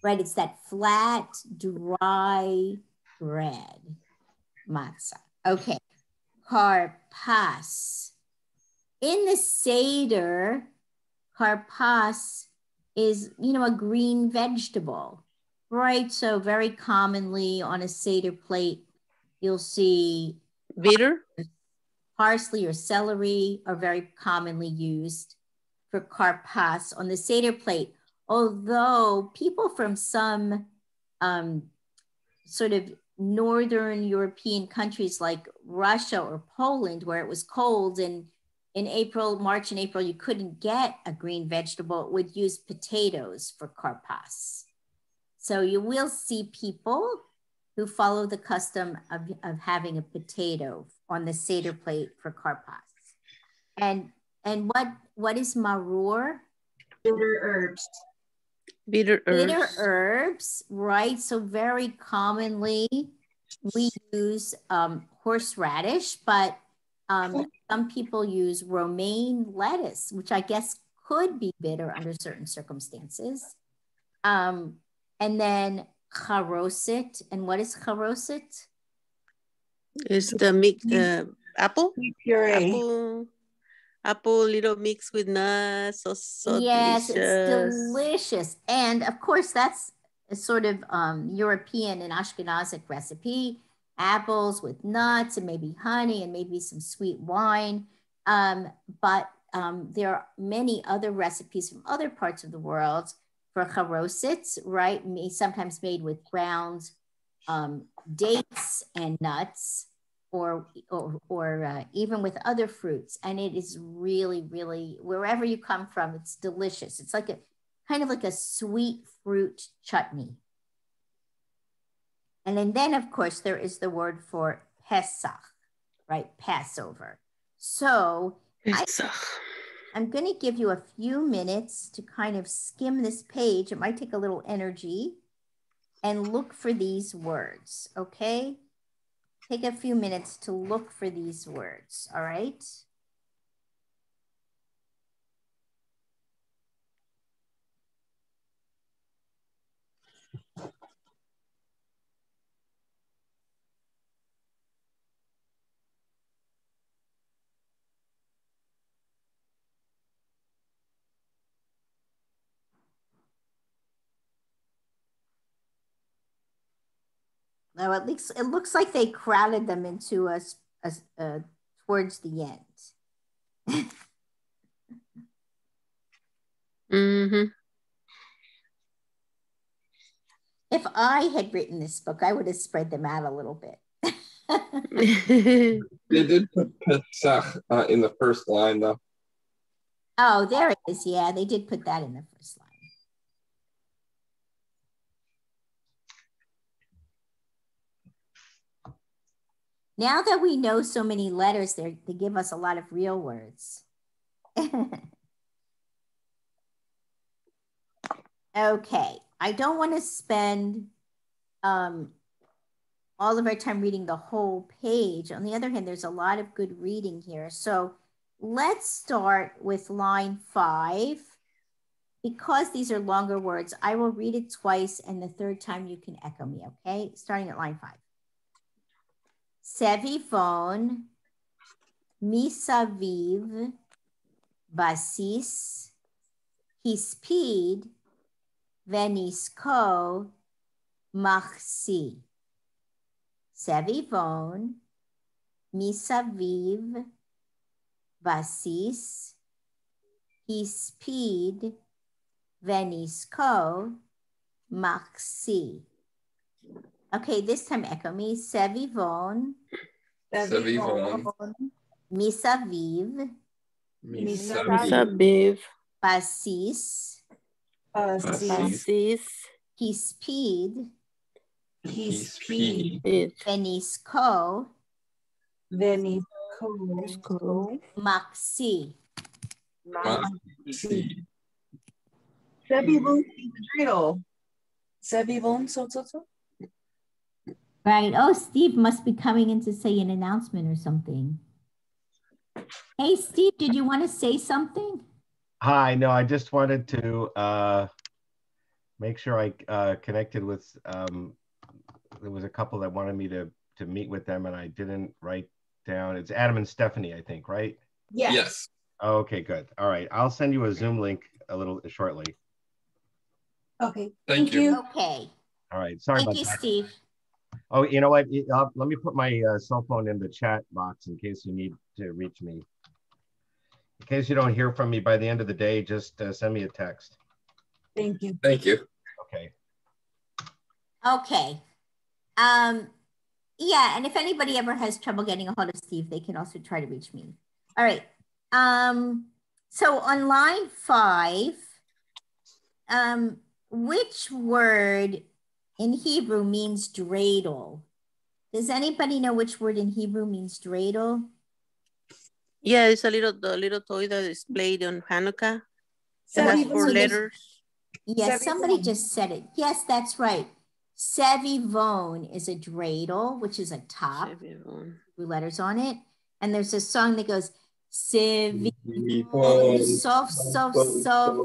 Speaker 9: Right, it's that flat, dry bread, matzah. Okay, karpas. In the Seder, karpas is, you know, a green vegetable, right? So very commonly on a Seder plate, you'll see
Speaker 5: bitter,
Speaker 9: parsley or celery are very commonly used for karpas on the Seder plate. Although people from some sort of Northern European countries like Russia or Poland, where it was cold and in April, March and April, you couldn't get a green vegetable, would use potatoes for karpas. So you will see people who follow the custom of having a potato on the Seder plate for karpas. And what is marur?
Speaker 10: Bitter herbs.
Speaker 5: Bitter herbs.
Speaker 9: Bitter herbs, right? So very commonly we use horseradish, but some people use romaine lettuce, which I guess could be bitter under certain circumstances. And then charoset. And what is charoset?
Speaker 5: It's the mix, apple?
Speaker 10: Puree.
Speaker 5: Apple little mix with nuts, so
Speaker 9: yes,
Speaker 5: delicious.
Speaker 9: It's delicious. And of course, that's a sort of European and Ashkenazic recipe. Apples with nuts and maybe honey and maybe some sweet wine. But there are many other recipes from other parts of the world for charoset, right? Sometimes made with ground dates and nuts, or even with other fruits. And it is really, really, wherever you come from, it's delicious. It's like a kind of like a sweet fruit chutney. And then of course, there is the word for Pesach, right? Passover. So I'm going to give you a few minutes to kind of skim this page. It might take a little energy and look for these words, okay? Take a few minutes to look for these words, all right? Now it looks like they crowded them into us towards the end.
Speaker 5: Mm-hmm.
Speaker 9: If I had written this book, I would have spread them out a little bit.
Speaker 7: They did put Pesach in the first line, though.
Speaker 9: Oh, there it is. Yeah, they did put that in the first line. Now that we know so many letters, they give us a lot of real words. Okay, I don't want to spend all of our time reading the whole page. On the other hand, there's a lot of good reading here. So let's start with line 5. Because these are longer words, I will read it twice, and the third time you can echo me, okay? Starting at line 5. Sevivon, misaviv, basis, hispid, venisko, machsi. Sevivon, misaviv, basis, hispid, venisko, machsi. Okay, this time echo me. Sevivon, misaviv,
Speaker 5: Misaviv,
Speaker 9: basis,
Speaker 5: basis,
Speaker 9: hispid, venisko, machsi.
Speaker 10: Sevivon dreidel. Sevivon so.
Speaker 9: Right. Oh, Steve must be coming in to say an announcement or something. Hey, Steve, did you want to say something?
Speaker 2: Hi, no, I just wanted to make sure I connected with, there was a couple that wanted me to meet with them and I didn't write down. It's Adam and Stephanie, I think, right?
Speaker 7: Yes.
Speaker 2: Okay, good. All right. I'll send you a Zoom link a little shortly.
Speaker 9: Okay.
Speaker 7: Thank you.
Speaker 9: Okay.
Speaker 2: All right. Sorry
Speaker 9: Thank
Speaker 2: about
Speaker 9: you,
Speaker 2: that.
Speaker 9: Steve.
Speaker 2: Oh, you know what? Let me put my cell phone in the chat box in case you need to reach me. In case you don't hear from me by the end of the day, just send me a text.
Speaker 10: Thank you.
Speaker 7: Thank you.
Speaker 2: Okay.
Speaker 9: Okay. Yeah, and if anybody ever has trouble getting a hold of Steve, they can also try to reach me. All right. So on line 5, which word in Hebrew means dreidel? Does anybody know which word in Hebrew means dreidel?
Speaker 5: Yeah, it's the little toy that is played on Hanukkah. It has 4 letters.
Speaker 9: Yes, somebody just said it. Yes, that's right. Sevivon is a dreidel, which is a top with letters on it. And there's a song that goes, Sevivon, sof, sof, sof,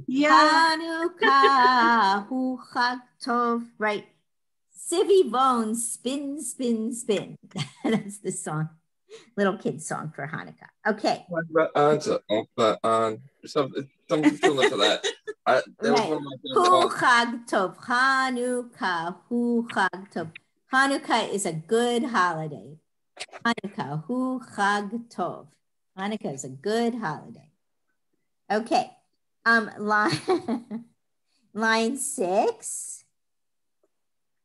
Speaker 9: Hanukkah, hu chag tov, right? Sevivon, spin, spin, spin. That's the song. Little kid song for Hanukkah. Okay.
Speaker 7: Something similar to that. That was one of my favorite
Speaker 9: Hu
Speaker 7: ones.
Speaker 9: chag tov, Hanukkah, hu chag tov. Hanukkah is a good holiday. Hanukkah, hu chag tov. Hanukkah is a good holiday. Okay. Line 6.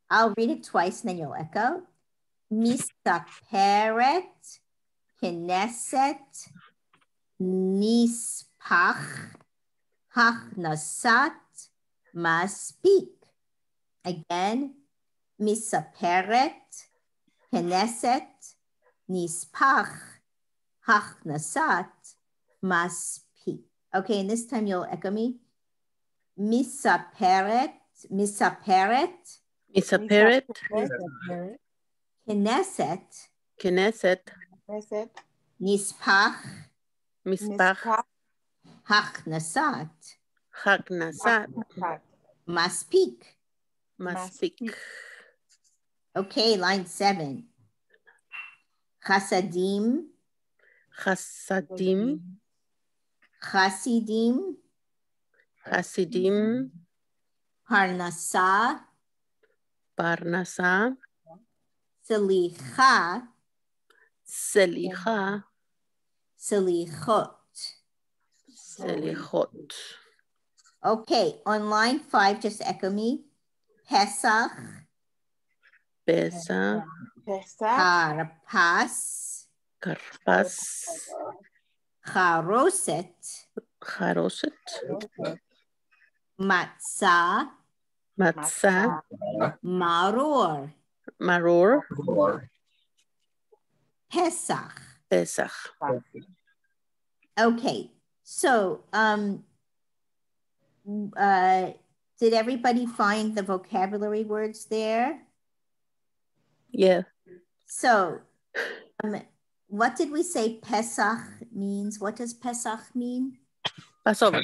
Speaker 9: I'll read it twice and then you'll echo. Misaperet, Knesset, Nispach, Hachnasat, Maspik. Again, Misaperet, Knesset, Nispach, Hachnasat, Maspik. Okay, and this time you'll echo me. Misaperet, Misaperet.
Speaker 5: Misaperet.
Speaker 9: Knesset.
Speaker 5: Knesset.
Speaker 9: Nispach.
Speaker 5: Mispach.
Speaker 9: Hachnasat.
Speaker 5: Hachnasat.
Speaker 9: Maspik.
Speaker 5: Maspik.
Speaker 9: Okay, line 7. Chasadim.
Speaker 5: Chasadim.
Speaker 9: Chasidim.
Speaker 5: Hasidim.
Speaker 9: Parnasah.
Speaker 5: Parnasah.
Speaker 9: Selicha.
Speaker 5: Selicha.
Speaker 9: Selichot.
Speaker 5: Selichot.
Speaker 9: Okay, on line 5, just echo me. Pesach.
Speaker 5: Pesach.
Speaker 9: Karpas.
Speaker 5: Karpas.
Speaker 9: Charoset.
Speaker 5: Charoset.
Speaker 9: Matzah.
Speaker 5: Matzah.
Speaker 9: Marur.
Speaker 5: Marur.
Speaker 9: Pesach.
Speaker 5: Pesach.
Speaker 9: Okay, so did everybody find the vocabulary words there?
Speaker 5: Yeah.
Speaker 9: So what did we say Pesach means? What does Pesach mean?
Speaker 5: Passover.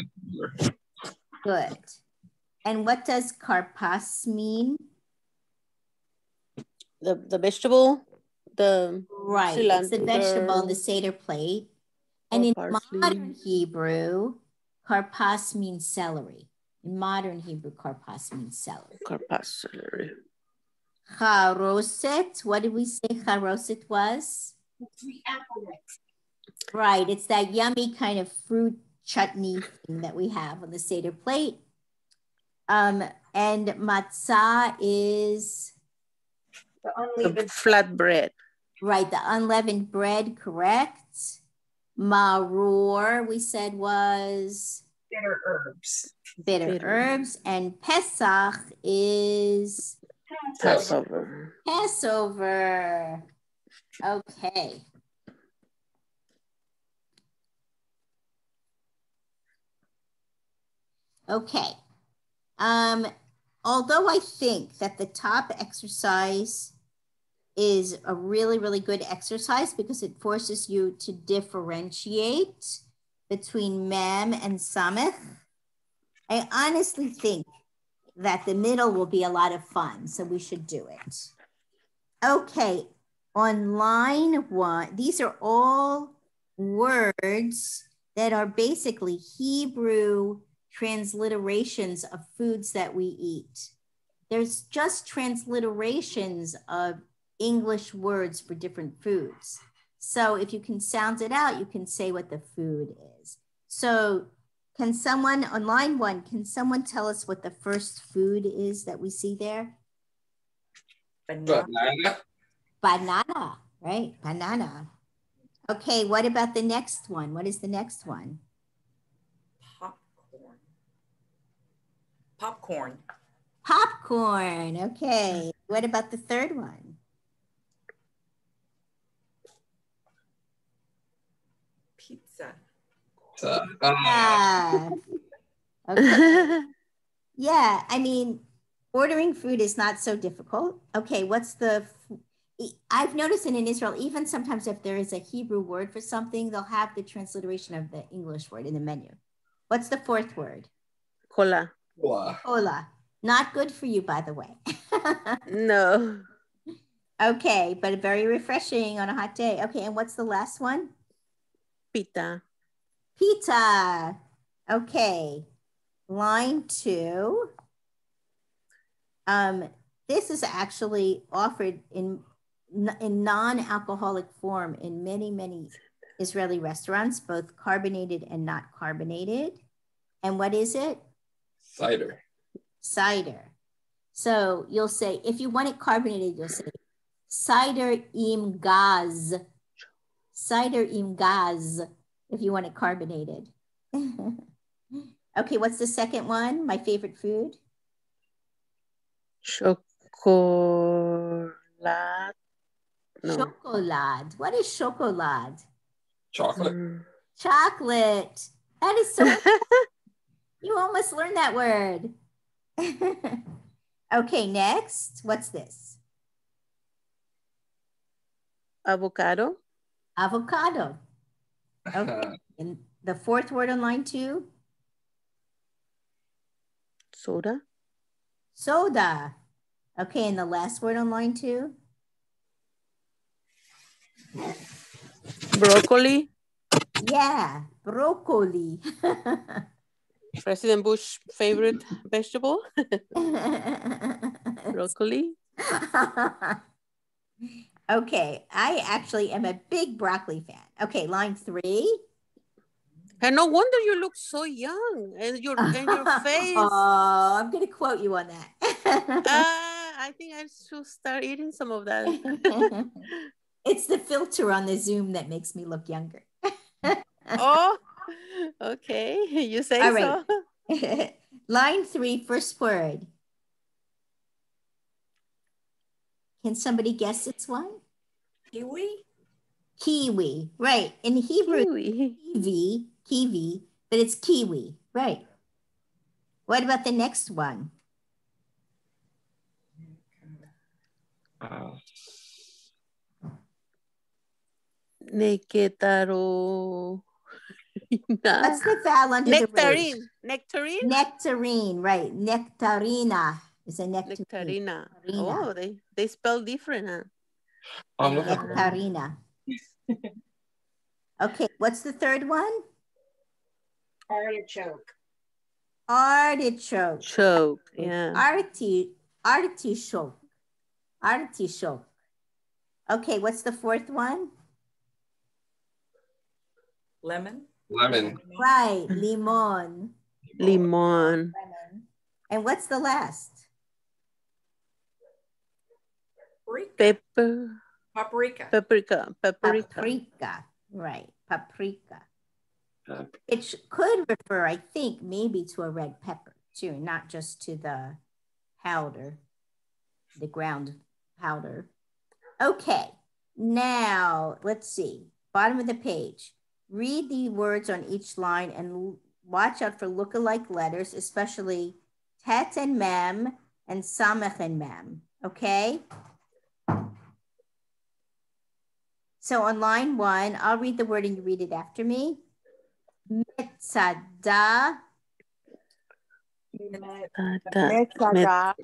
Speaker 9: Good. And what does karpas mean?
Speaker 5: The vegetable, the
Speaker 9: right,
Speaker 5: cilantro,
Speaker 9: it's the vegetable on the Seder plate. And in modern Hebrew, karpas means celery. In modern Hebrew, karpas means celery.
Speaker 5: Karpas celery.
Speaker 9: Charoset, what did we say charoset was? Right, it's that yummy kind of fruit chutney thing that we have on the Seder plate. And matzah is?
Speaker 5: The flat bread.
Speaker 9: Right, the unleavened bread, correct. Marur, we said was?
Speaker 10: Bitter herbs.
Speaker 9: Bitter herbs. And Pesach is?
Speaker 5: Passover.
Speaker 9: Passover. Okay. Okay. Although I think that the top exercise is a really, really good exercise because it forces you to differentiate between mem and samech. I honestly think that the middle will be a lot of fun, so we should do it. Okay, on line 1, these are all words that are basically Hebrew transliterations of foods that we eat. There's just transliterations of English words for different foods. So if you can sound it out, you can say what the food is. So can someone, on line 1, can someone tell us what the first food is that we see there?
Speaker 7: Banana.
Speaker 9: Banana, right? Banana. Okay, what about the next one? What is the next one?
Speaker 6: Popcorn. Popcorn.
Speaker 9: Popcorn, okay. What about the third one?
Speaker 6: Pizza.
Speaker 9: Okay. Yeah, I mean, ordering food is not so difficult. Okay, what's the, I've noticed in Israel, even sometimes if there is a Hebrew word for something, they'll have the transliteration of the English word in the menu. What's the fourth word?
Speaker 5: Cola.
Speaker 9: Cola. Not good for you, by the way.
Speaker 5: No.
Speaker 9: Okay, but very refreshing on a hot day. Okay, and what's the last one?
Speaker 5: Pita.
Speaker 9: Pita. Okay, line 2. This is actually offered in non-alcoholic form in many, many Israeli restaurants, both carbonated and not carbonated. And what is it?
Speaker 7: Cider.
Speaker 9: Cider. So you'll say, if you want it carbonated, you'll say cider im gaz. Cider im gaz, if you want it carbonated. Okay, what's the second one? My favorite food?
Speaker 5: Chocolate. No.
Speaker 9: Chocolate. What is chocolate?
Speaker 7: Chocolate.
Speaker 9: Chocolate. That is so, you almost learned that word. Okay, next, what's this?
Speaker 5: Avocado.
Speaker 9: Avocado. Okay, and the fourth word on line 2?
Speaker 5: Soda.
Speaker 9: Soda. Okay, and the last word on line 2?
Speaker 5: Broccoli.
Speaker 9: Yeah, broccoli.
Speaker 5: President Bush's favorite vegetable. Broccoli.
Speaker 9: Okay, I actually am a big broccoli fan. Okay, line 3.
Speaker 5: And no wonder you look so young, and your face.
Speaker 9: Oh, I'm going to quote you on that.
Speaker 5: I think I should start eating some of that.
Speaker 9: It's the filter on the Zoom that makes me look younger.
Speaker 5: Oh, okay. You say
Speaker 9: all right.
Speaker 5: so.
Speaker 9: Line 3, first word. Can somebody guess this one?
Speaker 6: Kiwi?
Speaker 9: Kiwi, right. In Hebrew, kiwi, but it's kiwi, right. What about the next one?
Speaker 5: Nectaro.
Speaker 9: What's the vowel under
Speaker 5: nectarine.
Speaker 9: the root?
Speaker 5: Nectarine?
Speaker 9: Nectarine, right. Nectarina is a nectarine.
Speaker 5: Nectarina. Oh, they spell different, huh?
Speaker 9: Nectarina. Okay, what's the third one?
Speaker 6: Artichoke.
Speaker 9: Artichoke.
Speaker 5: Choke, yeah.
Speaker 9: Artichoke. Artichoke. Okay, what's the fourth one?
Speaker 6: Lemon.
Speaker 7: Lemon.
Speaker 9: Right, limon.
Speaker 5: Limon.
Speaker 9: And what's the last?
Speaker 5: Pepper.
Speaker 6: Paprika.
Speaker 5: Paprika. Paprika.
Speaker 9: Paprika. Right, paprika. It could refer, I think, maybe to a red pepper too, not just to the powder, the ground powder. Okay, now let's see. Bottom of the page. Read the words on each line and watch out for look-alike letters, especially tet and mem and samech and mem. Okay? So on line 1, I'll read the word and you read it after me. Metzada.
Speaker 5: Metzada.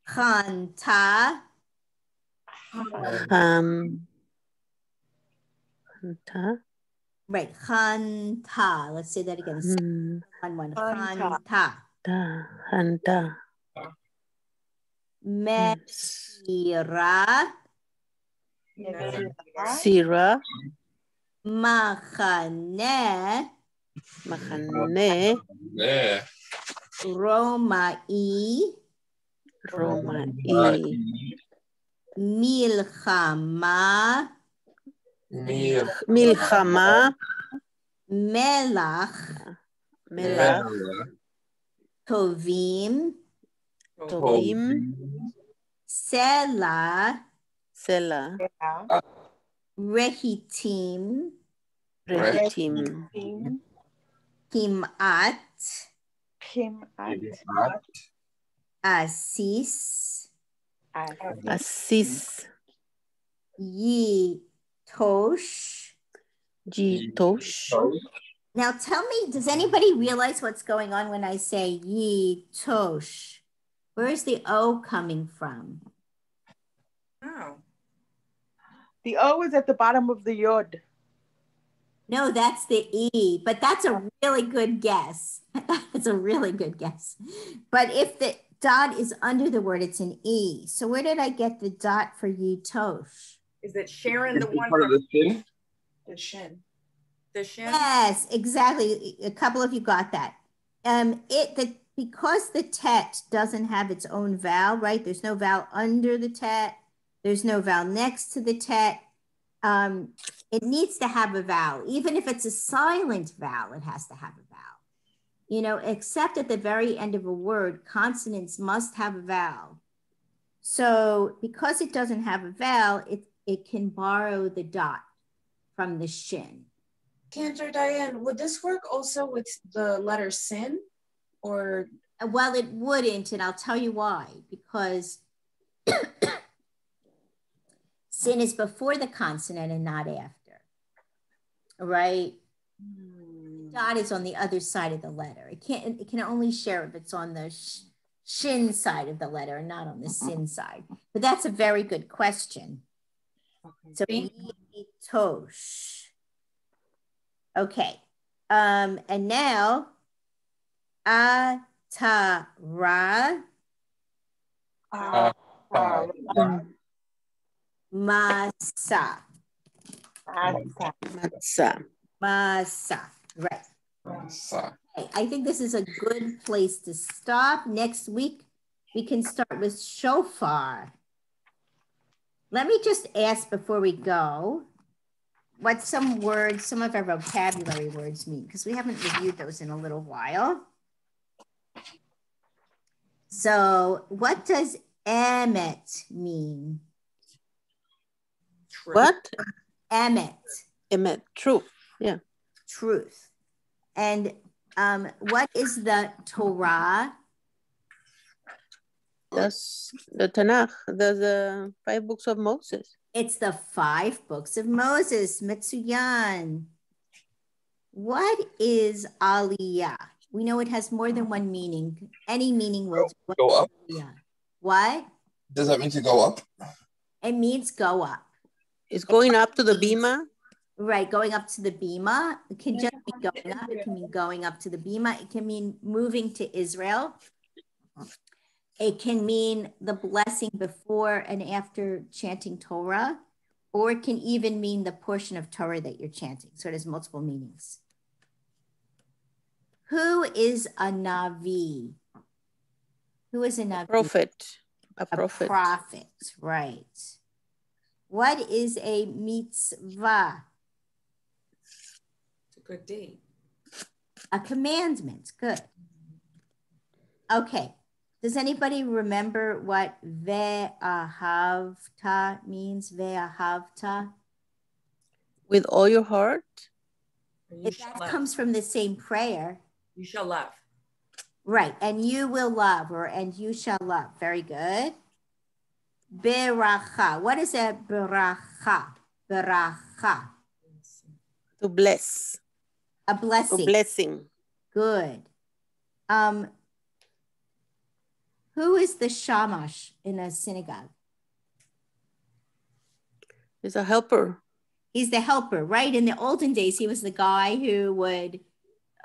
Speaker 9: Chanta.
Speaker 5: Chanta.
Speaker 9: Right, chanta. Let's say that again. One. Chanta.
Speaker 5: Chanta.
Speaker 9: Mesira.
Speaker 5: Sira.
Speaker 9: Machane. Romai. Milchama.
Speaker 5: Milchama.
Speaker 9: Melach. Tovim. Sela. Rehitim. Kimat. Asis. Yitosh. Now tell me, does anybody realize what's going on when I say Yitosh? Where is the O coming from?
Speaker 6: Oh.
Speaker 11: The O is at the bottom of the Yod.
Speaker 9: No, that's the E, but that's a really good guess. It's a really good guess. But if the dot is under the word, it's an E. So where did I get the dot for Yitosh?
Speaker 6: Is it Sharon the one
Speaker 7: part of the shin?
Speaker 6: The shin. The shin?
Speaker 9: Yes, exactly. A couple of you got that. Because the tet doesn't have its own vowel, right? There's no vowel under the tet. There's no vowel next to the tet. It needs to have a vowel. Even if it's a silent vowel, it has to have a vowel. You know, except at the very end of a word, consonants must have a vowel. So because it doesn't have a vowel, it can borrow the dot from the shin.
Speaker 12: Cantor Diane, would this work also with the letter sin? Or
Speaker 9: well, it wouldn't, and I'll tell you why. Because sin is before the consonant and not after, right? Dot is on the other side of the letter. It can only share if it's on the shin side of the letter and not on the sin side. But that's a very good question. So Yitosh. Okay. And now Atara. Masa. Right. I think this is a good place to stop. Next week, we can start with shofar. Let me just ask before we go what some words, some of our vocabulary words mean, because we haven't reviewed those in a little while. So what does emet mean?
Speaker 5: What?
Speaker 9: Emet.
Speaker 5: Emet, truth. Yeah.
Speaker 9: Truth. And what is the Torah?
Speaker 5: That's the Tanakh. The 5 books of Moses.
Speaker 9: It's the 5 books of Moses. Metsuyan. What is Aliyah? We know it has more than one meaning. Any meaning will
Speaker 7: go up.
Speaker 9: Aliyah? What?
Speaker 7: Does that mean to go up?
Speaker 9: It means go up.
Speaker 5: It's going up to the bima.
Speaker 9: Right, going up to the bima. It can just be going up. It can mean going up to the bima. It can mean moving to Israel. It can mean the blessing before and after chanting Torah, or it can even mean the portion of Torah that you're chanting. So it has multiple meanings. Who is a Navi? Who is a Navi?
Speaker 5: Prophet.
Speaker 9: A prophet, right. What is a mitzvah?
Speaker 6: It's a good deed.
Speaker 9: A commandment, good. Okay. Does anybody remember what ve'ahavta means? Ve'ahavta?
Speaker 5: With all your heart?
Speaker 9: That comes from the same prayer.
Speaker 6: You shall love.
Speaker 9: Right. And you will love, or and you shall love. Very good. Beracha. What is a beracha? Beracha.
Speaker 5: To bless.
Speaker 9: A blessing.
Speaker 5: A blessing.
Speaker 9: Good. Who is the Shamash in a synagogue?
Speaker 5: He's a helper.
Speaker 9: He's the helper, right? In the olden days, he was the guy who would,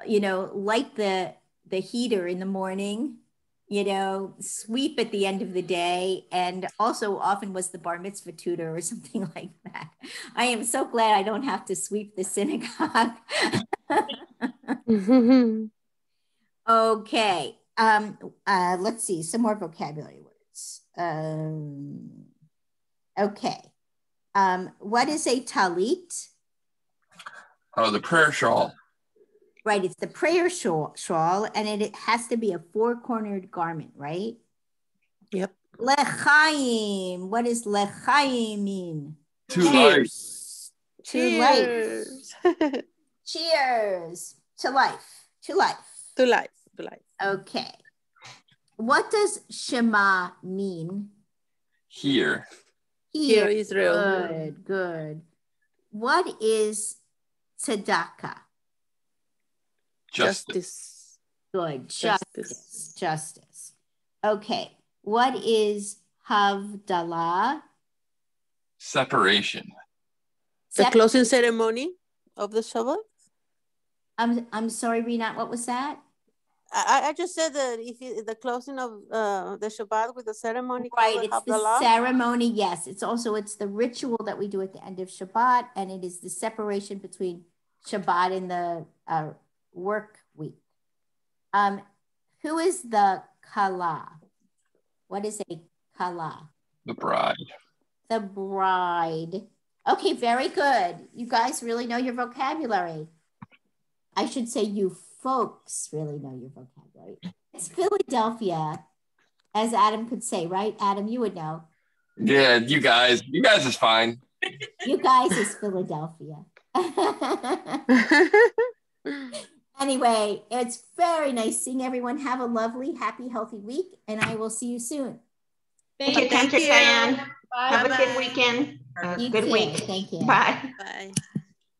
Speaker 9: you know, light the heater in the morning, you know, sweep at the end of the day, and also often was the bar mitzvah tutor or something like that. I am so glad I don't have to sweep the synagogue. Okay. Let's see, some more vocabulary words. Okay. What is a talit?
Speaker 7: Oh, the prayer shawl.
Speaker 9: Right, it's the prayer shawl, and it has to be a four-cornered garment, right?
Speaker 5: Yep.
Speaker 9: Lechaim. What does lechaim mean?
Speaker 7: To life.
Speaker 9: To life. Cheers. To life. To life.
Speaker 5: To life. To life.
Speaker 9: Okay. What does Shema mean?
Speaker 7: Here.
Speaker 5: Hear Israel.
Speaker 9: Good, good. What is tzedakah?
Speaker 5: Justice.
Speaker 9: Good. Justice. Okay. What is havdalah?
Speaker 7: Separation.
Speaker 5: The closing ceremony of the Shabbat.
Speaker 9: I'm sorry, Rina. What was that?
Speaker 5: I just said that if the closing of the Shabbat with the ceremony.
Speaker 9: Right. It's the ceremony. Yes. It's the ritual that we do at the end of Shabbat, and it is the separation between Shabbat and the work week. Who is the kala? What is a kala?
Speaker 7: The bride.
Speaker 9: The bride. Okay, very good. You guys really know your vocabulary. I should say you folks really know your vocabulary. It's Philadelphia, as Adam could say, right? Adam, you would know.
Speaker 7: Yeah, you guys is fine.
Speaker 9: You guys is Philadelphia. Anyway, it's very nice seeing everyone. Have a lovely, happy, healthy week, and I will see you soon.
Speaker 4: Thank you, Diane. Have a good weekend. Good week.
Speaker 9: Thank you.
Speaker 4: Bye.
Speaker 5: Bye.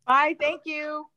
Speaker 11: Bye. Thank you.